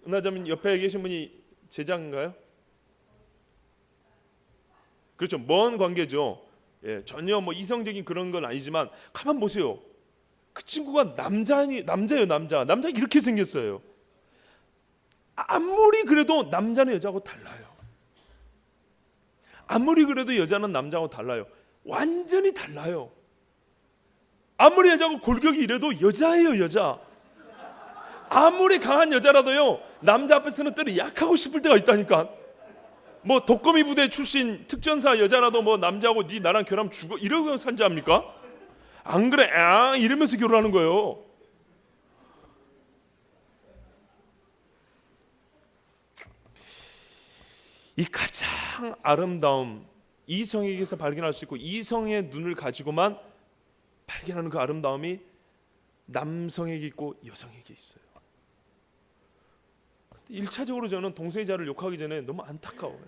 은하자님 옆에 계신 분이 제자인가요? 그렇죠. 먼 관계죠. 예, 전혀 뭐 이성적인 그런 건 아니지만 가만 보세요. 그 친구가 남자예요. 남자 이렇게 생겼어요. 아무리 그래도 남자는 여자하고 달라요. 아무리 그래도 여자는 남자하고 달라요. 완전히 달라요. 아무리 여자하고 골격이 이래도 여자예요. 여자. 아무리 강한 여자라도요 남자 앞에서는 때로 약하고 싶을 때가 있다니까. 뭐 독거미 부대 출신 특전사 여자라도 뭐 남자하고 네 나랑 결혼하면 죽어 이러고 산자합니까? 안 그래? 이러면서 결혼하는 거예요. 이 가장 아름다움, 이성에게서 발견할 수 있고 이성의 눈을 가지고만 발견하는 그 아름다움이 남성에게 있고 여성에게 있어요. 1차적으로 저는 동성애자를 욕하기 전에 너무 안타까워요.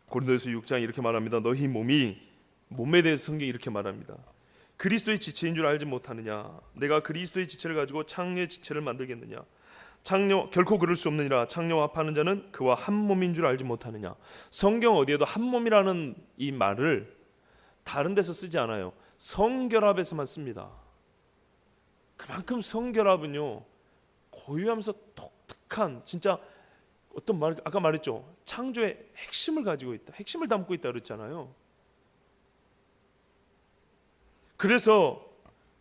고린도후서 6장 이렇게 말합니다. 너희 몸에 대해서 성경이 이렇게 말합니다. 그리스도의 지체인 줄 알지 못하느냐? 내가 그리스도의 지체를 가지고 창녀의 지체를 만들겠느냐? 창녀 결코 그럴 수 없느니라. 창녀와 합하는 자는 그와 한 몸인 줄 알지 못하느냐? 성경 어디에도 한 몸이라는 이 말을 다른 데서 쓰지 않아요. 성결합에서만 씁니다. 그만큼 성결합은요 고유하면서 독특한 진짜 어떤 말 아까 말했죠. 창조의 핵심을 가지고 있다. 핵심을 담고 있다 그랬잖아요. 그래서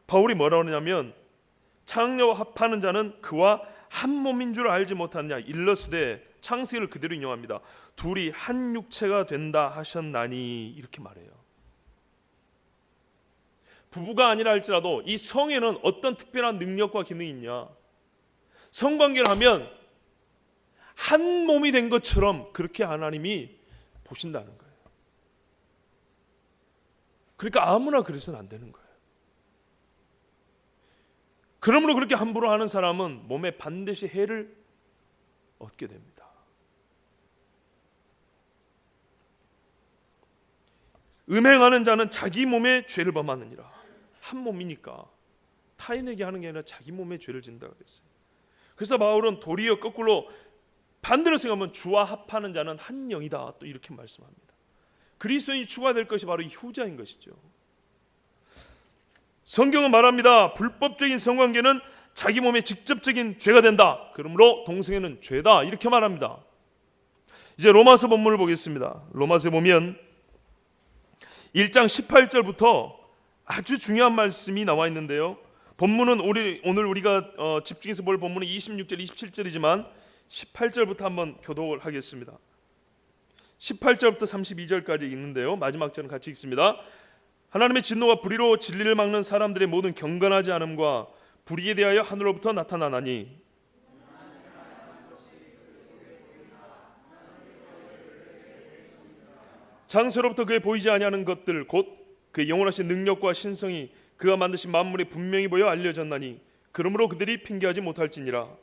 바울이 뭐라고 하냐면 창녀와 합하는 자는 그와 한 몸인 줄 알지 못하느냐. 일러스되 창세기를 그대로 인용합니다. 둘이 한 육체가 된다 하셨나니 이렇게 말해요. 부부가 아니라 할지라도 이 성에는 어떤 특별한 능력과 기능이 있냐. 성관계를 하면 한 몸이 된 것처럼 그렇게 하나님이 보신다는 거예요. 그러니까 아무나 그래서는 안 되는 거예요. 그러므로 그렇게 함부로 하는 사람은 몸에 반드시 해를 얻게 됩니다. 음행하는 자는 자기 몸에 죄를 범하느니라. 한 몸이니까 타인에게 하는 게 아니라 자기 몸에 죄를 진다 그랬어요. 그래서 바울은 도리어 거꾸로 반대로 생각하면 주와 합하는 자는 한 영이다 또 이렇게 말씀합니다. 그리스도인이 추가될 것이 바로 이 후자인 것이죠. 성경은 말합니다. 불법적인 성관계는 자기 몸에 직접적인 죄가 된다. 그러므로 동성애는 죄다 이렇게 말합니다. 이제 로마서 본문을 보겠습니다. 로마서에 보면 1장 18절부터 아주 중요한 말씀이 나와 있는데요. 본문은 오늘 우리가 집중해서 볼 본문은 26절 27절이지만 18절부터 한번 교독을 하겠습니다. 18절부터 32절까지 있는데요. 마지막 절은 같이 읽습니다. 하나님의 진노가 불의로 진리를 막는 사람들의 모든 경건하지 않음과 불의에 대하여 하늘로부터 나타나나니 장소로부터 그의 보이지 아니하는 것들 곧 그의 영원하신 능력과 신성이 그가 만드신 만물에 분명히 보여 알려졌나니 그러므로 그들이 핑계하지 못할지니라.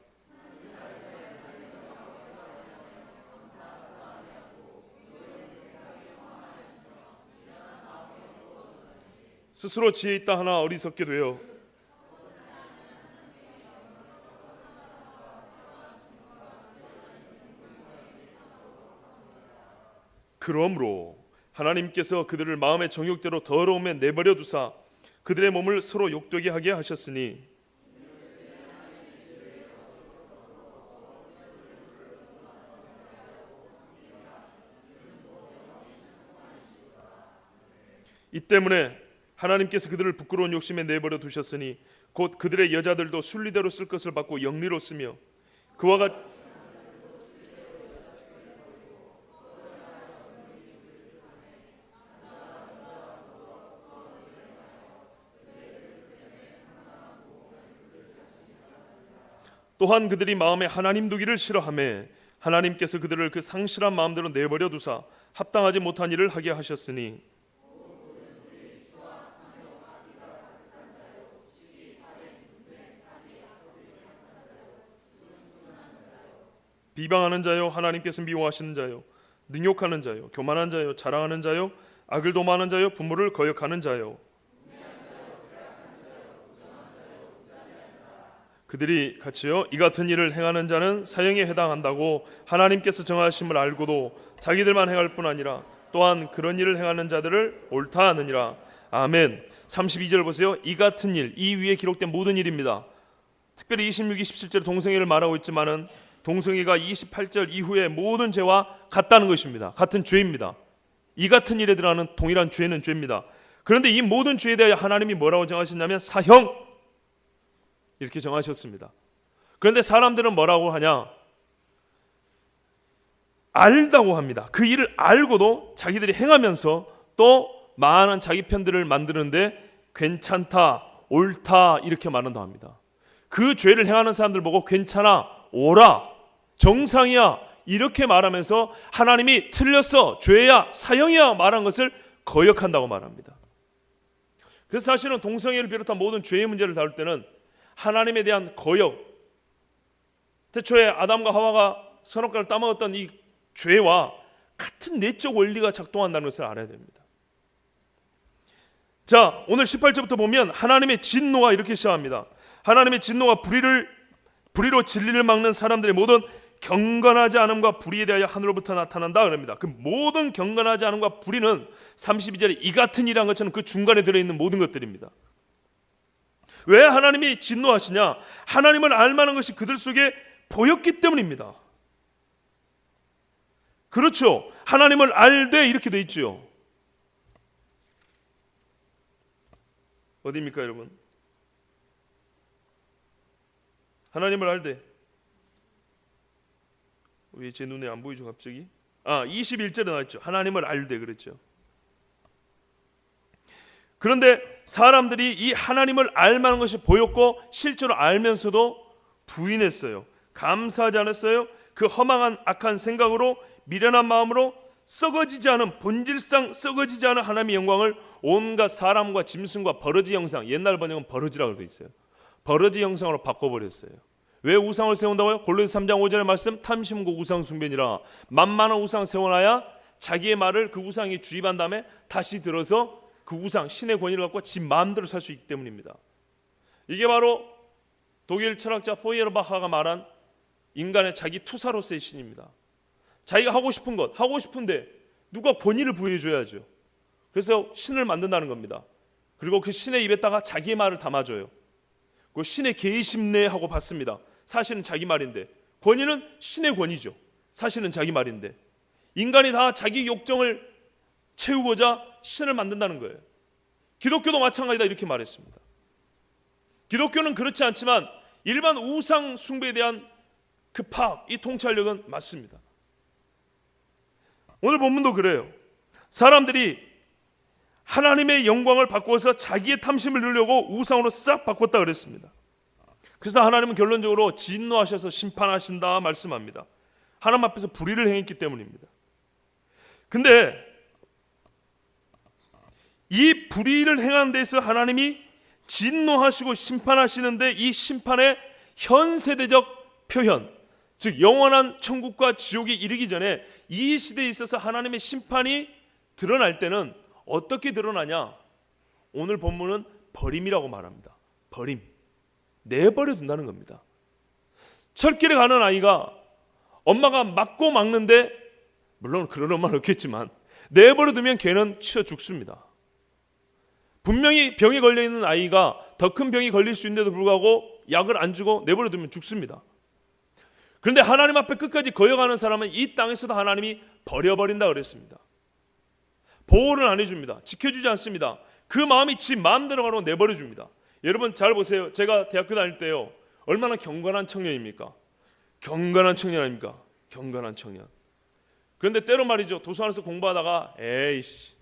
스스로 지혜 있다 하나 어리석게 되어 그러므로 하나님께서 그들을 마음의 정욕대로 더러움에 내버려 두사 그들의 몸을 서로 욕되게 하게 하셨으니 이 때문에 하나님께서 그들을 부끄러운 욕심에 내버려 두셨으니 곧 그들의 여자들도 순리대로 쓸 것을 받고 영리로 쓰며 그와 같이 또한 그들이 마음에 하나님 두기를 싫어하며 하나님께서 그들을 그 상실한 마음대로 내버려 두사 합당하지 못한 일을 하게 하셨으니 비방하는 자요, 하나님께서 미워하시는 자요, 능욕하는 자요, 교만한 자요, 자랑하는 자요, 악을 도모하는 자요, 부모를 거역하는 자요, 그들이 같이요 이 같은 일을 행하는 자는 사형에 해당한다고 하나님께서 정하심을 알고도 자기들만 행할 뿐 아니라 또한 그런 일을 행하는 자들을 옳다 하느니라. 아멘. 32절 보세요. 이 같은 일, 이 위에 기록된 모든 일입니다. 특별히 26, 27절 동성애를 말하고 있지만은 동성애가 28절 이후에 모든 죄와 같다는 것입니다. 같은 죄입니다. 이 같은 일에 들어가는 동일한 죄는 죄입니다. 그런데 이 모든 죄에 대하여 하나님이 뭐라고 정하셨냐면 사형 이렇게 정하셨습니다. 그런데 사람들은 뭐라고 하냐? 알다고 합니다. 그 일을 알고도 자기들이 행하면서 또 많은 자기 편들을 만드는데 괜찮다, 옳다 이렇게 말한다고 합니다. 그 죄를 행하는 사람들 보고 괜찮아, 옳아, 정상이야 이렇게 말하면서 하나님이 틀렸어, 죄야, 사형이야 말한 것을 거역한다고 말합니다. 그래서 사실은 동성애를 비롯한 모든 죄의 문제를 다룰 때는 하나님에 대한 거역, 태초에 아담과 하와가 선악과를 따먹었던 이 죄와 같은 내적 원리가 작동한다는 것을 알아야 됩니다. 자, 오늘 18절부터 보면 하나님의 진노가 이렇게 시작합니다. 하나님의 진노가 불의로 진리를 막는 사람들의 모든 경건하지 않음과 불의에 대하여 하늘로부터 나타난다 그럽니다. 그 모든 경건하지 않음과 불의는 32절에 이 같은 일이란 것처럼 그 중간에 들어있는 모든 것들입니다. 왜 하나님이 진노하시냐? 하나님을 알만한 것이 그들 속에 보였기 때문입니다. 그렇죠. 하나님을 알되 이렇게 돼 있죠. 어디입니까 여러분? 하나님을 알되 왜 제 눈에 안 보이죠 갑자기? 21절에 나왔죠. 하나님을 알되 그랬죠. 그런데 사람들이 이 하나님을 알만한 것이 보였고 실제로 알면서도 부인했어요. 감사하지 않았어요. 그 허망한 악한 생각으로 미련한 마음으로 썩어지지 않은 본질상 썩어지지 않은 하나님의 영광을 온갖 사람과 짐승과 버러지 형상, 옛날 번역은 버러지라고 되어 있어요. 버러지 형상으로 바꿔버렸어요. 왜 우상을 세운다고요? 골로새 3장 5절의 말씀 탐심고 우상 숭배니라. 만만한 우상 세워놔야 자기의 말을 그 우상이 주입한 다음에 다시 들어서 그 우상 신의 권위를 갖고 지 마음대로 살 수 있기 때문입니다. 이게 바로 독일 철학자 포이에르바하가 말한 인간의 자기 투사로서의 신입니다. 자기가 하고 싶은 것 하고 싶은데 누가 권위를 부여해줘야죠. 그래서 신을 만든다는 겁니다. 그리고 그 신의 입에다가 자기의 말을 담아줘요. 그 신의 계심내 하고 받습니다. 사실은 자기 말인데 권위는 신의 권위죠. 사실은 자기 말인데 인간이 다 자기 욕정을 채우고자 신을 만든다는 거예요. 기독교도 마찬가지다 이렇게 말했습니다. 기독교는 그렇지 않지만 일반 우상 숭배에 대한 그 파악, 이 통찰력은 맞습니다. 오늘 본문도 그래요. 사람들이 하나님의 영광을 바꾸어서 자기의 탐심을 누리려고 우상으로 싹 바꿨다 그랬습니다. 그래서 하나님은 결론적으로 진노하셔서 심판하신다 말씀합니다. 하나님 앞에서 불의를 행했기 때문입니다. 근데 이 불의를 행한 데서 하나님이 진노하시고 심판하시는데 이 심판의 현세대적 표현, 즉 영원한 천국과 지옥에 이르기 전에 이 시대에 있어서 하나님의 심판이 드러날 때는 어떻게 드러나냐? 오늘 본문은 버림이라고 말합니다. 버림, 내버려 둔다는 겁니다. 철길에 가는 아이가 엄마가 맞고 막는데 물론 그런 엄마는 없겠지만 내버려 두면 걔는 치여 죽습니다. 분명히 병에 걸려있는 아이가 더 큰 병이 걸릴 수 있는데도 불구하고 약을 안 주고 내버려 두면 죽습니다. 그런데 하나님 앞에 끝까지 거역하는 사람은 이 땅에서도 하나님이 버려버린다 그랬습니다. 보호를 안 해줍니다. 지켜주지 않습니다. 그 마음이 지 마음대로 가라고 내버려 줍니다. 여러분 잘 보세요. 제가 대학교 다닐 때요, 얼마나 경건한 청년입니까? 경건한 청년 아닙니까? 경건한 청년. 그런데 때로 말이죠, 도서관에서 공부하다가 에이씨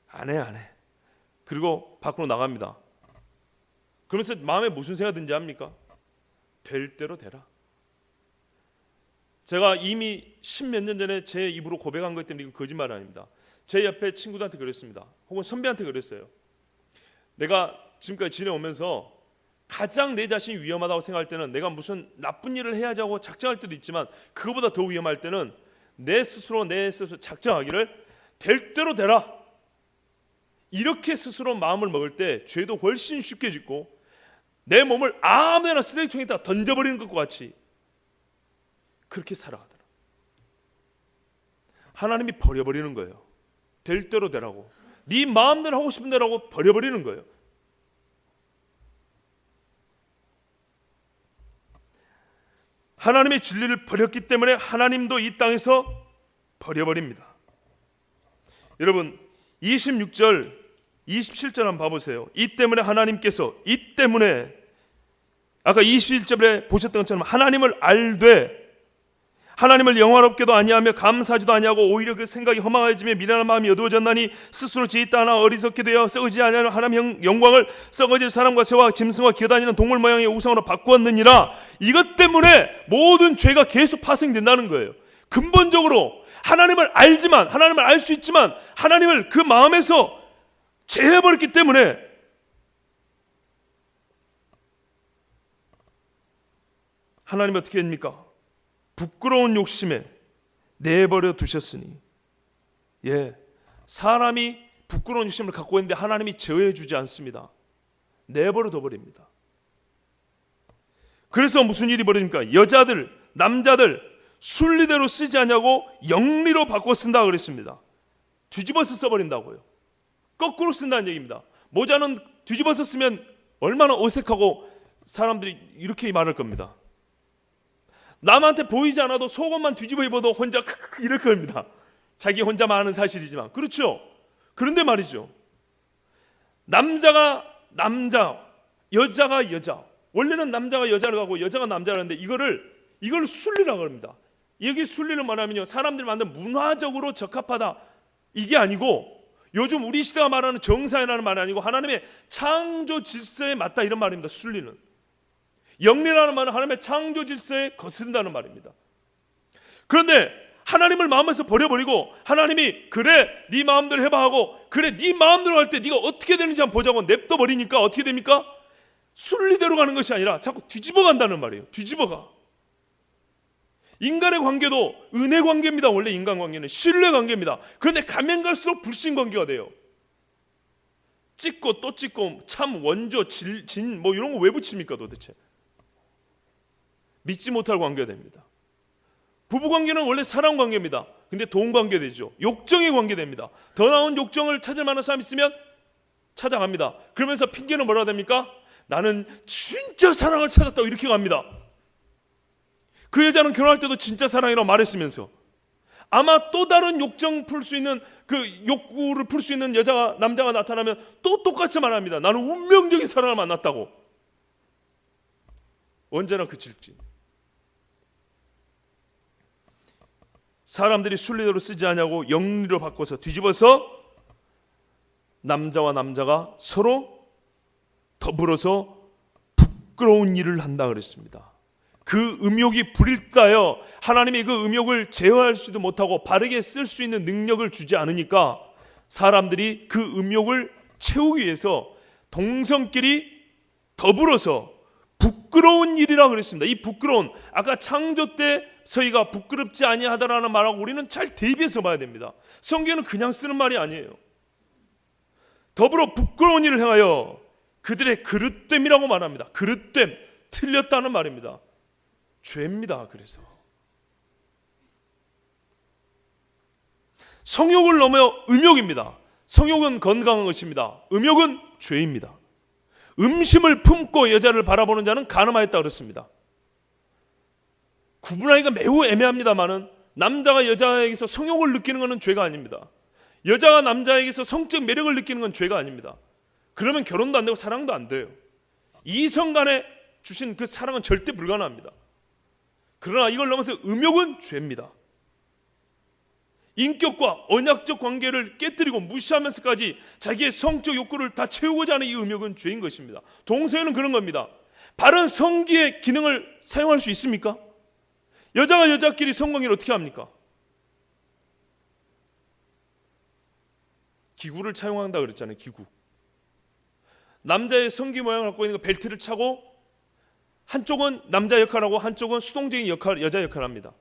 안 해. 그리고 밖으로 나갑니다. 그러면서 마음에 무슨 생각 든지 압니까? 될 대로 되라. 제가 이미 10몇 년 전에 제 입으로 고백한 것 때문에 이건 거짓말 아닙니다. 제 옆에 친구들한테 그랬습니다. 혹은 선배한테 그랬어요. 내가 지금까지 지내오면서 가장 내 자신이 위험하다고 생각할 때는 내가 무슨 나쁜 일을 해야지 하고 작정할 때도 있지만, 그거보다 더 위험할 때는 내 스스로 작정하기를 될 대로 되라, 이렇게 스스로 마음을 먹을 때 죄도 훨씬 쉽게 짓고 내 몸을 아무데나 쓰레기통에다 던져버리는 것과 같이 그렇게 살아가더라. 하나님이 버려버리는 거예요. 될 대로 되라고, 네 마음대로 하고 싶은 대로 하고 버려버리는 거예요. 하나님의 진리를 버렸기 때문에 하나님도 이 땅에서 버려버립니다. 여러분 26절 27절 한번 봐보세요. 이 때문에 하나님께서, 이 때문에 아까 21절에 보셨던 것처럼 하나님을 알되 하나님을 영화롭게도 아니하며 감사하지도 아니하고 오히려 그 생각이 허망해지며 미련한 마음이 어두워졌나니 스스로 지있다 하나 어리석게 되어 썩어지지 아니하는 하나님의 영광을 썩어질 사람과 새와 짐승과 기어다니는 동물 모양의 우상으로 바꾸었느니라. 이것 때문에 모든 죄가 계속 파생된다는 거예요. 근본적으로 하나님을 알지만, 하나님을 알 수 있지만 하나님을 그 마음에서 제해버렸기 때문에 하나님이 어떻게 됩니까? 부끄러운 욕심에 내버려 두셨으니, 사람이 부끄러운 욕심을 갖고 있는데 하나님이 제어해 주지 않습니다. 내버려 둬버립니다. 그래서 무슨 일이 벌어집니까? 여자들, 남자들 순리대로 쓰지 않냐고 영리로 바꿔 쓴다 그랬습니다. 뒤집어서 써버린다고요. 거꾸로 쓴다는 얘기입니다. 모자는 뒤집어서 쓰면 얼마나 어색하고 사람들이 이렇게 말할 겁니다. 남한테 보이지 않아도 속옷만 뒤집어 입어도 혼자 이럴 겁니다. 자기 혼자만 아는 사실이지만. 그렇죠? 그런데 말이죠, 남자가 남자, 여자가 여자, 원래는 남자가 여자를 가고 여자가 남자를 하는데 이걸 순리라고 합니다. 여기 순리는 뭐냐면요, 사람들이 만든 문화적으로 적합하다 이게 아니고, 요즘 우리 시대가 말하는 정사회라는 말이 아니고 하나님의 창조 질서에 맞다 이런 말입니다. 순리는 영리라는 말은 하나님의 창조 질서에 거스른다는 말입니다. 그런데 하나님을 마음에서 버려버리고 하나님이 그래 네 마음대로 해봐 하고, 그래 네 마음대로 할 때 네가 어떻게 되는지 한번 보자고 냅둬 버리니까 어떻게 됩니까? 순리대로 가는 것이 아니라 자꾸 뒤집어 간다는 말이에요. 뒤집어가. 인간의 관계도 은혜 관계입니다. 원래 인간 관계는 신뢰 관계입니다. 그런데 가면 갈수록 불신 관계가 돼요. 찍고 또 찍고 참 원조 진 뭐 이런 거 왜 붙입니까 도대체? 믿지 못할 관계가 됩니다. 부부관계는 원래 사랑 관계입니다. 근데 돈 관계 되죠. 욕정의 관계 됩니다. 더 나은 욕정을 찾을 만한 사람 있으면 찾아갑니다. 그러면서 핑계는 뭐라 됩니까? 나는 진짜 사랑을 찾았다고 이렇게 갑니다. 그 여자는 결혼할 때도 진짜 사랑이라고 말했으면서 아마 또 다른 욕정 풀 수 있는, 그 욕구를 풀 수 있는 남자가 나타나면 또 똑같이 말합니다. 나는 운명적인 사랑을 만났다고. 언제나 그칠지. 사람들이 순리대로 쓰지 않냐고 영리로 바꿔서 뒤집어서 남자와 남자가 서로 더불어서 부끄러운 일을 한다 그랬습니다. 그 음욕이 불일다여 하나님이 그 음욕을 제어할 수도 못하고 바르게 쓸 수 있는 능력을 주지 않으니까 사람들이 그 음욕을 채우기 위해서 동성끼리 더불어서 부끄러운 일이라고 그랬습니다. 이 부끄러운, 아까 창조 때 서희가 부끄럽지 아니하다라는 말하고 우리는 잘 대비해서 봐야 됩니다. 성경은 그냥 쓰는 말이 아니에요. 더불어 부끄러운 일을 행하여 그들의 그릇됨이라고 말합니다. 그릇됨, 틀렸다는 말입니다. 죄입니다. 그래서 성욕을 넘어 음욕입니다. 성욕은 건강한 것입니다. 음욕은 죄입니다. 음심을 품고 여자를 바라보는 자는 간음하였다 그랬습니다. 구분하기가 매우 애매합니다만은 남자가 여자에게서 성욕을 느끼는 것은 죄가 아닙니다. 여자가 남자에게서 성적 매력을 느끼는 건 죄가 아닙니다. 그러면 결혼도 안 되고 사랑도 안 돼요. 이성 간에 주신 그 사랑은 절대 불가능합니다. 그러나 이걸 넘어서 음욕은 죄입니다. 인격과 언약적 관계를 깨뜨리고 무시하면서까지 자기의 성적 욕구를 다 채우고자 하는 이 음욕은 죄인 것입니다. 동성애는 그런 겁니다. 바른 성기의 기능을 사용할 수 있습니까? 여자가 여자끼리 성관계를 어떻게 합니까? 기구를 차용한다 그랬잖아요. 기구. 남자의 성기 모양을 갖고 있는 그 벨트를 차고 한쪽은 남자 역할하고 한쪽은 수동적인 역할, 여자 역할을 합니다.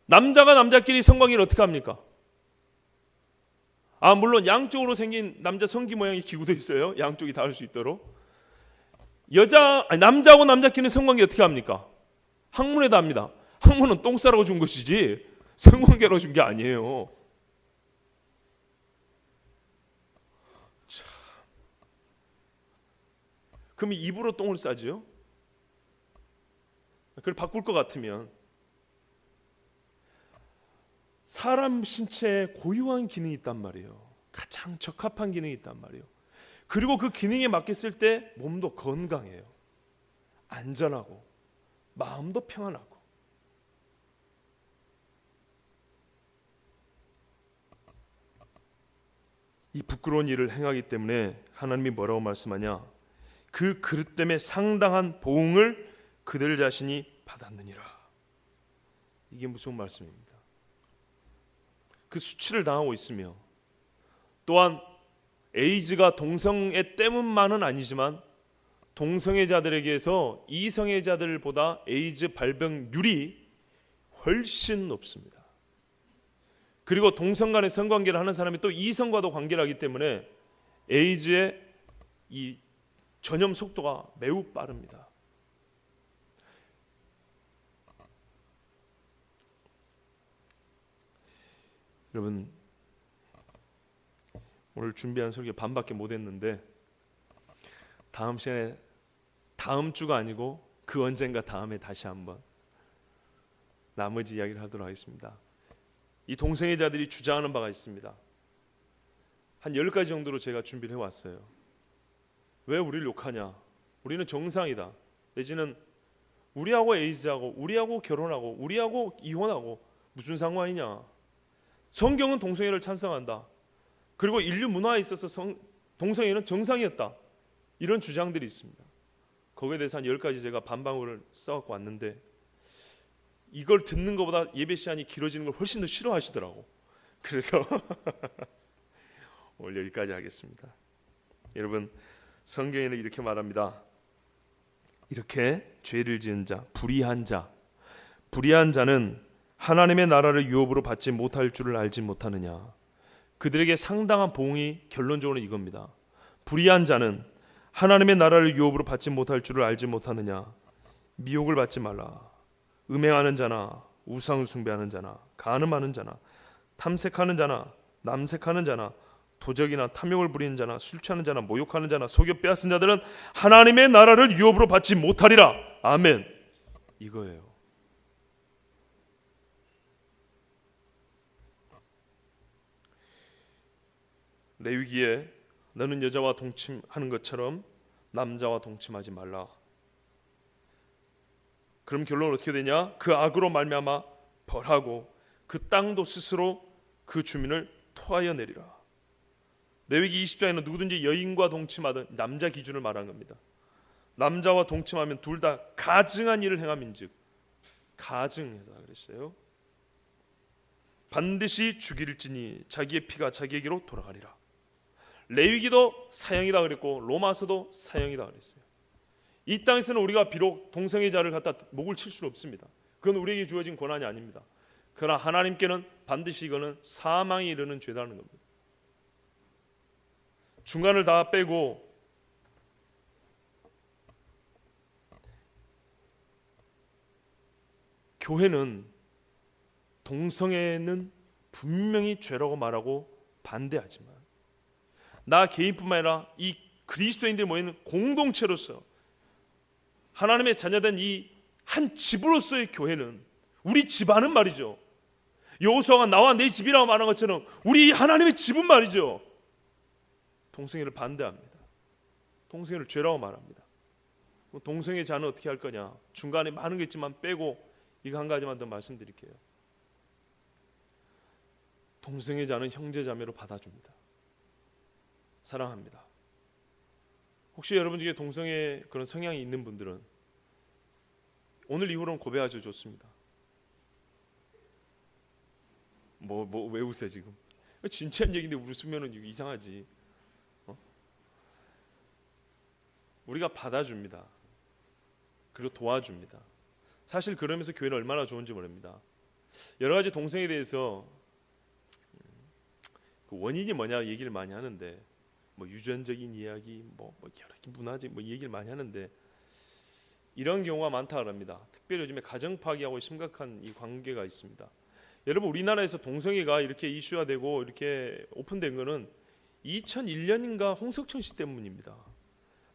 남자가 남자끼리 성관계를 어떻게 합니까? 물론 양쪽으로 생긴 남자 성기 모양의 기구도 있어요. 양쪽이 닿을 수 있도록. 남자하고 남자끼리 성관계 어떻게 합니까? 항문에다 합니다. 항문은 똥 싸라고 준 것이지 성관계로 준 게 아니에요. 그럼 입으로 똥을 싸지요? 그걸 바꿀 것 같으면 사람 신체에 고유한 기능이 있단 말이에요. 가장 적합한 기능이 있단 말이에요. 그리고 그 기능에 맞게 쓸 때 몸도 건강해요. 안전하고 마음도 평안하고. 이 부끄러운 일을 행하기 때문에 하나님이 뭐라고 말씀하냐? 그 그릇 때문에 상당한 보응을 그들 자신이 받았느니라. 이게 무슨 말씀입니다. 그 수치를 당하고 있으며 또한 에이즈가 동성애 때문만은 아니지만 동성애자들에게서 이성애자들보다 에이즈 발병률이 훨씬 높습니다. 그리고 동성 간의 성관계를 하는 사람이 또 이성과도 관계를 하기 때문에 에이즈의 이 전염 속도가 매우 빠릅니다. 여러분, 오늘 준비한 설교 반밖에 못 했는데 다음 시간에, 다음 주가 아니고 그 언젠가 다음에 다시 한번 나머지 이야기를 하도록 하겠습니다. 이 동성애자들이 주장하는 바가 있습니다. 한 10가지 정도로 제가 준비를 해왔어요. 왜 우리를 욕하냐? 우리는 정상이다. 내지는 우리하고 에이즈하고 우리하고 결혼하고 우리하고 이혼하고 무슨 상관이냐? 성경은 동성애를 찬성한다. 그리고 인류 문화에 있어서 동성애는 정상이었다. 이런 주장들이 있습니다. 거기에 대해서 한 10가지 제가 반박을 써갖고 왔는데 이걸 듣는 것보다 예배 시간이 길어지는 걸 훨씬 더 싫어하시더라고. 그래서 오늘 여기까지 하겠습니다. 여러분, 성경에는 이렇게 말합니다. 이렇게 죄를 지은 자, 불의한 자는 하나님의 나라를 유업으로 받지 못할 줄을 알지 못하느냐. 그들에게 상당한 보응이 결론적으로 이겁니다. 불의한 자는 하나님의 나라를 유업으로 받지 못할 줄을 알지 못하느냐. 미혹을 받지 말라. 음행하는 자나 우상을 숭배하는 자나 간음하는 자나 탐색하는 자나 남색하는 자나 도적이나 탐욕을 부리는 자나 술 취하는 자나 모욕하는 자나 속여 빼앗은 자들은 하나님의 나라를 유업으로 받지 못하리라. 아멘. 이거예요. 레위기에 너는 여자와 동침하는 것처럼 남자와 동침하지 말라. 그럼 결론은 어떻게 되냐? 그 악으로 말미암아 벌하고 그 땅도 스스로 그 주민을 토하여 내리라. 레위기 20장에는 누구든지 여인과 동침하든 남자 기준을 말한 겁니다. 남자와 동침하면 둘 다 가증한 일을 행함인즉 가증이다 그랬어요. 반드시 죽일지니 자기의 피가 자기에게로 돌아가리라. 레위기도 사형이다 그랬고 로마서도 사형이다 그랬어요. 이 땅에서는 우리가 비록 동성애자를 갖다 목을 칠 수는 없습니다. 그건 우리에게 주어진 권한이 아닙니다. 그러나 하나님께는 반드시 이거는 사망에 이르는 죄라는 겁니다. 중간을 다 빼고 교회는 동성애는 분명히 죄라고 말하고 반대하지만 나 개인뿐만 아니라 이 그리스도인들이 모이는 공동체로서 하나님의 자녀된 이 한 집으로서의 교회는 우리 집안은 말이죠. 여호수아가 나와 내 집이라고 말한 것처럼 우리 하나님의 집은 말이죠, 동성애를 반대합니다. 동성애를 죄라고 말합니다. 동성애 자는 어떻게 할 거냐? 중간에 많은 게 있지만 빼고 이거 한 가지만 더 말씀드릴게요. 동성애 자는 형제 자매로 받아줍니다. 사랑합니다. 혹시 여러분 중에 동성애 그런 성향이 있는 분들은 오늘 이후로는 고백하셔도 좋습니다. 왜 웃으세요 지금? 진지한 얘기인데 웃으면 이상하지. 우리가 받아줍니다. 그리고 도와줍니다. 사실 그러면서 교회는 얼마나 좋은지 모릅니다. 여러 가지 동성애에 대해서 그 원인이 뭐냐 얘기를 많이 하는데, 뭐 유전적인 이야기, 뭐 여러 개 문화적 얘기를 많이 하는데, 이런 경우가 많다 그럽니다. 특별히 요즘에 가정 파괴하고 심각한 이 관계가 있습니다. 여러분, 우리나라에서 동성애가 이렇게 이슈화 되고 이렇게 오픈된 거는 2001년인가 홍석천 씨 때문입니다.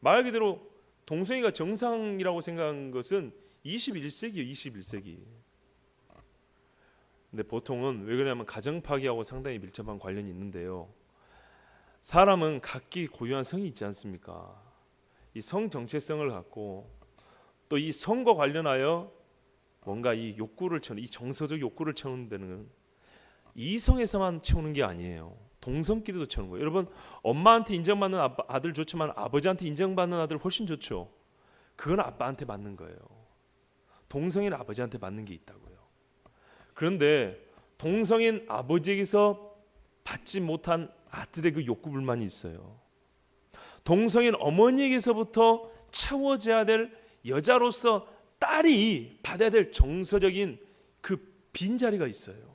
말 그대로 동성애가 정상이라고 생각한 것은 21세기예요. 21세기. 근데 보통은 왜 그러냐면 가정 파괴하고 상당히 밀접한 관련이 있는데요. 사람은 각기 고유한 성이 있지 않습니까? 이 성 정체성을 갖고 또 이 성과 관련하여 뭔가 이 욕구를 채우는, 이 정서적 욕구를 채우는 데는 이성에서만 채우는 게 아니에요. 동성끼리도 채우는 거예요. 여러분, 엄마한테 인정받는 아들 좋지만 아버지한테 인정받는 아들 훨씬 좋죠. 그건 아빠한테 맞는 거예요. 동성애는 아버지한테 맞는 게 있다고요. 그런데 동성애는 아버지에게서 받지 못한 아들의 그 욕구 불만이 있어요. 동성애는 어머니에게서부터 채워져야 될 여자로서 딸이 받아야 될 정서적인 그 빈자리가 있어요.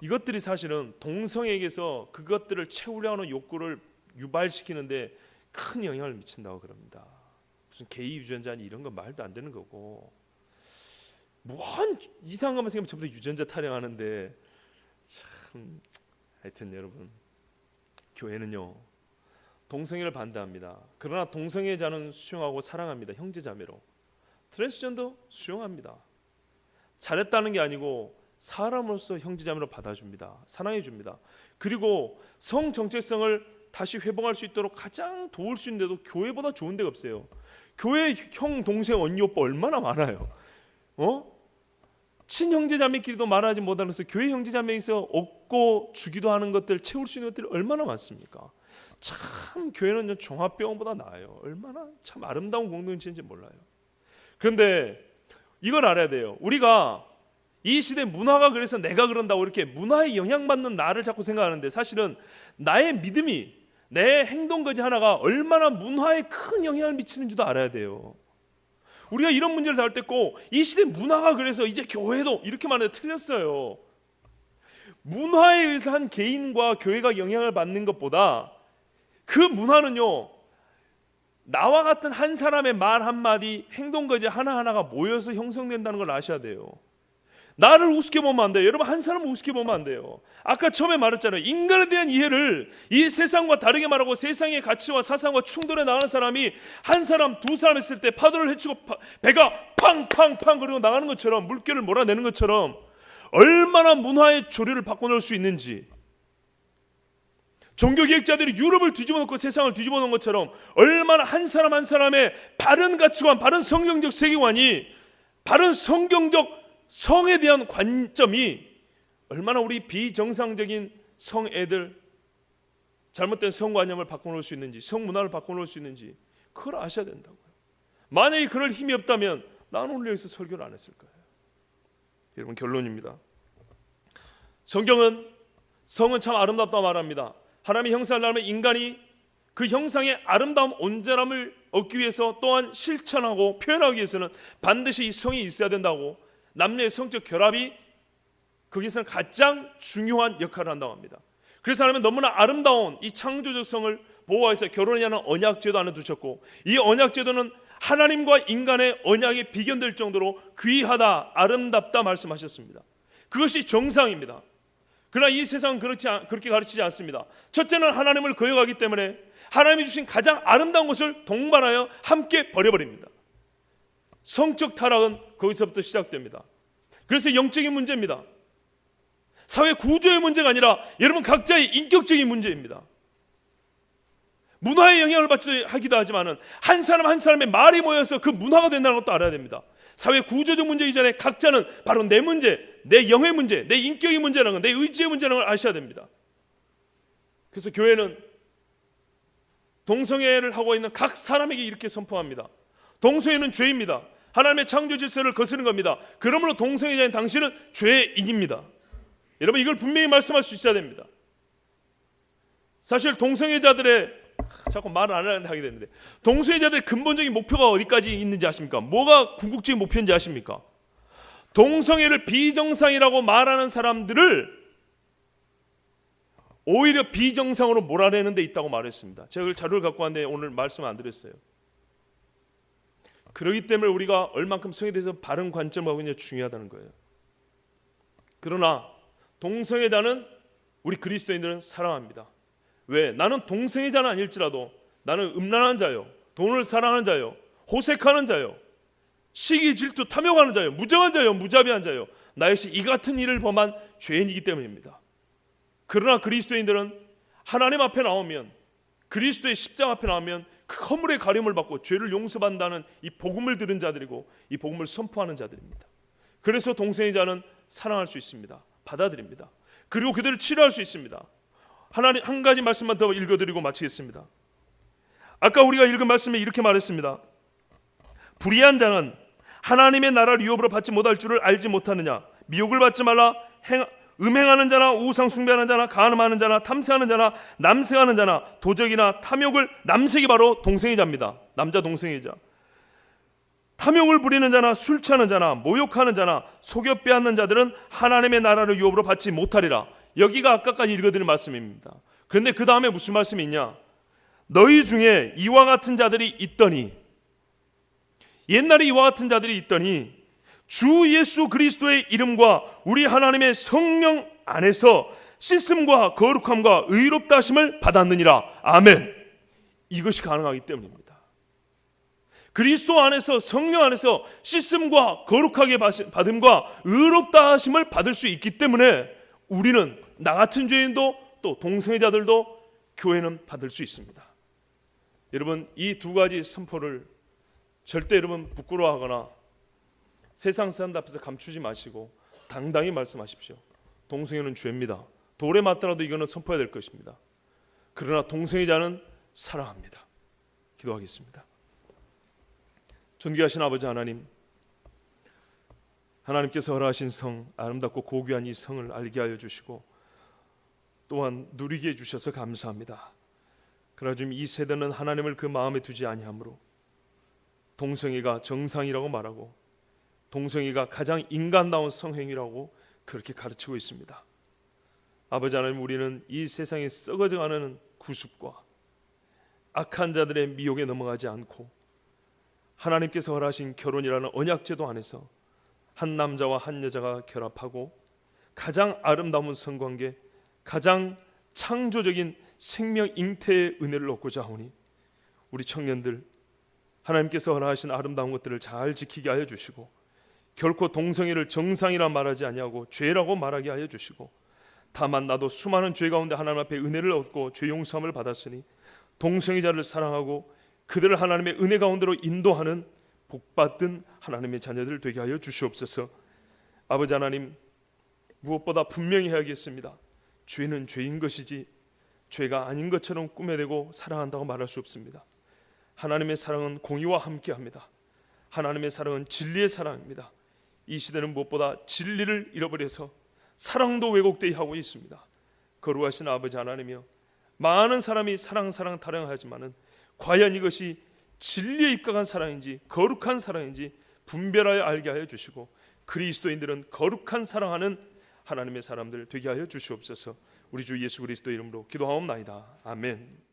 이것들이 사실은 동성애에게서 그것들을 채우려 하는 욕구를 유발시키는데 큰 영향을 미친다고 그럽니다. 무슨 게이 유전자니 이런 건 말도 안 되는 거고, 뭐한 이상한 것만 생각하면 전부 다 유전자 타령하는데, 참 하여튼 여러분, 교회는요 동성애를 반대합니다. 그러나 동성애자는 수용하고 사랑합니다. 형제자매로. 트랜스젠더 수용합니다. 잘했다는 게 아니고 사람으로서 형제자매로 받아줍니다. 사랑해줍니다. 그리고 성 정체성을 다시 회복할 수 있도록 가장 도울 수 있는 데도 교회보다 좋은 데가 없어요. 교회 형, 동생, 언니, 오빠 얼마나 많아요. 친형제자매끼리도 말하지 못하면서 교회 형제자매에서 얻고 주기도 하는 것들, 채울 수 있는 것들이 얼마나 많습니까? 참 교회는 종합병원보다 나아요. 얼마나 참 아름다운 공동체인지 몰라요. 그런데 이걸 알아야 돼요. 우리가 이 시대 문화가 그래서 내가 그런다고 이렇게 문화에 영향받는 나를 자꾸 생각하는데, 사실은 나의 믿음이, 내 행동까지 하나가 얼마나 문화에 큰 영향을 미치는지도 알아야 돼요. 우리가 이런 문제를 다룰 때 꼭 이 시대 문화가 그래서 이제 교회도 이렇게 말해도 틀렸어요. 문화에 의해서 한 개인과 교회가 영향을 받는 것보다 그 문화는요, 나와 같은 한 사람의 말 한마디, 행동까지 하나하나가 모여서 형성된다는 걸 아셔야 돼요. 나를 우습게 보면 안 돼요. 여러분, 한 사람을 우습게 보면 안 돼요. 아까 처음에 말했잖아요. 인간에 대한 이해를 이 세상과 다르게 말하고 세상의 가치와 사상과 충돌해 나가는 사람이 한 사람, 두 사람 했을 때 파도를 헤치고 배가 팡팡팡 그리고 나가는 것처럼, 물결을 몰아내는 것처럼 얼마나 문화의 조류를 바꿔놓을 수 있는지, 종교개혁자들이 유럽을 뒤집어 놓고 세상을 뒤집어 놓은 것처럼 얼마나 한 사람 한 사람의 바른 가치관, 바른 성경적 세계관이, 바른 성경적 성에 대한 관점이 얼마나 우리 비정상적인 성애들, 잘못된 성관념을 바꿔놓을 수 있는지, 성문화를 바꿔놓을 수 있는지, 그걸 아셔야 된다고요. 만약에 그럴 힘이 없다면 나는 오늘 여기서 설교를 안 했을 거예요. 여러분, 결론입니다. 성경은 성은 참 아름답다고 말합니다. 하나님의 형상을 닮은 인간이 그 형상의 아름다움, 온전함을 얻기 위해서 또한 실천하고 표현하기 위해서는 반드시 이 성이 있어야 된다고, 남녀의 성적 결합이 거기서는 가장 중요한 역할을 한다고 합니다. 그래서 하나님은 너무나 아름다운 이 창조적 성을 보호해서 결혼이라는 언약제도 안에 두셨고, 이 언약제도는 하나님과 인간의 언약이 비견될 정도로 귀하다, 아름답다 말씀하셨습니다. 그것이 정상입니다. 그러나 이 세상은 그렇게 가르치지 않습니다. 첫째는 하나님을 거역하기 때문에 하나님이 주신 가장 아름다운 것을 동반하여 함께 버려버립니다. 성적 타락은 거기서부터 시작됩니다. 그래서 영적인 문제입니다. 사회 구조의 문제가 아니라 여러분 각자의 인격적인 문제입니다. 문화의 영향을 받기도 하지만은 한 사람 한 사람의 말이 모여서 그 문화가 된다는 것도 알아야 됩니다. 사회 구조적 문제이기 전에 각자는 바로 내 문제, 내 영의 문제, 내 인격의 문제라는 것, 내 의지의 문제라는 걸 아셔야 됩니다. 그래서 교회는 동성애를 하고 있는 각 사람에게 이렇게 선포합니다. 동성애는 죄입니다. 하나님의 창조 질서를 거스른 겁니다. 그러므로 동성애자인 당신은 죄인입니다. 여러분 이걸 분명히 말씀할 수 있어야 됩니다. 사실 동성애자들의 자꾸 말을 안 하는데 하게 되는데 동성애자들의 근본적인 목표가 어디까지 있는지 아십니까? 뭐가 궁극적인 목표인지 아십니까? 동성애를 비정상이라고 말하는 사람들을 오히려 비정상으로 몰아내는 데 있다고 말했습니다. 제가 그 자료를 갖고 왔는데 오늘 말씀 안 드렸어요. 그렇기 때문에 우리가 얼만큼 성에 대해서 바른 관점을 하고 있느냐 중요하다는 거예요. 그러나 동성애자는 우리 그리스도인들은 사랑합니다. 왜? 나는 동성애자는 아닐지라도 나는 음란한 자요, 돈을 사랑하는 자요, 호색하는 자요, 시기 질투 탐욕하는 자요, 무정한 자요, 무자비한 자요, 나 역시 이 같은 일을 범한 죄인이기 때문입니다. 그러나 그리스도인들은 하나님 앞에 나오면, 그리스도의 십자가 앞에 나오면 그 허물의 가림을 받고 죄를 용서받는다는 이 복음을 들은 자들이고 이 복음을 선포하는 자들입니다. 그래서 동성애자는 사랑할 수 있습니다. 받아들입니다. 그리고 그들을 치료할 수 있습니다. 하나님 한 가지 말씀만 더 읽어드리고 마치겠습니다. 아까 우리가 읽은 말씀에 이렇게 말했습니다. 불의한 자는 하나님의 나라를 유업으로 받지 못할 줄을 알지 못하느냐. 미혹을 받지 말라. 음행하는 자나 우상 숭배하는 자나 간음하는 자나 탐색하는 자나 남색하는 자나 도적이나 탐욕을, 남색이 바로 동성애자입니다. 남자 동성애자. 탐욕을 부리는 자나 술 취하는 자나 모욕하는 자나 속여 빼앗는 자들은 하나님의 나라를 유업으로 받지 못하리라. 여기가 아까까지 읽어드린 말씀입니다. 그런데 그 다음에 무슨 말씀이 있냐? 너희 중에 이와 같은 자들이 있더니, 옛날에 이와 같은 자들이 있더니 주 예수 그리스도의 이름과 우리 하나님의 성령 안에서 씻음과 거룩함과 의롭다 하심을 받았느니라. 아멘. 이것이 가능하기 때문입니다. 그리스도 안에서, 성령 안에서 씻음과 거룩하게 받음과 의롭다 하심을 받을 수 있기 때문에 우리는, 나 같은 죄인도 또 동성애자들도 교회는 받을 수 있습니다. 여러분 이 두 가지 선포를 절대 여러분 부끄러워하거나 세상 사람들 앞에서 감추지 마시고 당당히 말씀하십시오. 동성애는 죄입니다. 돌에 맞더라도 이거는 선포해야 될 것입니다. 그러나 동성애자는 사랑합니다. 기도하겠습니다. 존귀하신 아버지 하나님, 하나님께서 허락하신 성, 아름답고 고귀한 이 성을 알게 하여 주시고 또한 누리게 해주셔서 감사합니다. 그러나 지금 이 세대는 하나님을 그 마음에 두지 아니하므로 동성애가 정상이라고 말하고 동성애가 가장 인간다운 성행위라고 그렇게 가르치고 있습니다. 아버지 하나님, 우리는 이 세상에 썩어져가는 구습과 악한 자들의 미혹에 넘어가지 않고 하나님께서 허락하신 결혼이라는 언약제도 안에서 한 남자와 한 여자가 결합하고 가장 아름다운 성관계, 가장 창조적인 생명 잉태의 은혜를 얻고자 하오니 우리 청년들 하나님께서 허락하신 아름다운 것들을 잘 지키게 하여 주시고 결코 동성애를 정상이라 말하지 아니하고 죄라고 말하게 하여 주시고 다만 나도 수많은 죄 가운데 하나님 앞에 은혜를 얻고 죄 용서함을 받았으니 동성애자를 사랑하고 그들을 하나님의 은혜 가운데로 인도하는 복받은 하나님의 자녀들 되게 하여 주시옵소서. 아버지 하나님, 무엇보다 분명히 해야겠습니다. 죄는 죄인 것이지 죄가 아닌 것처럼 꾸며대고 사랑한다고 말할 수 없습니다. 하나님의 사랑은 공의와 함께합니다. 하나님의 사랑은 진리의 사랑입니다. 이 시대는 무엇보다 진리를 잃어버려서 사랑도 왜곡되게 하고 있습니다. 거룩하신 아버지 하나님이여, 많은 사람이 사랑 타령하지만은 과연 이것이 진리에 입각한 사랑인지 거룩한 사랑인지 분별하여 알게 하여 주시고 그리스도인들은 거룩한 사랑하는 하나님의 사람들 되게 하여 주시옵소서. 우리 주 예수 그리스도의 이름으로 기도하옵나이다. 아멘.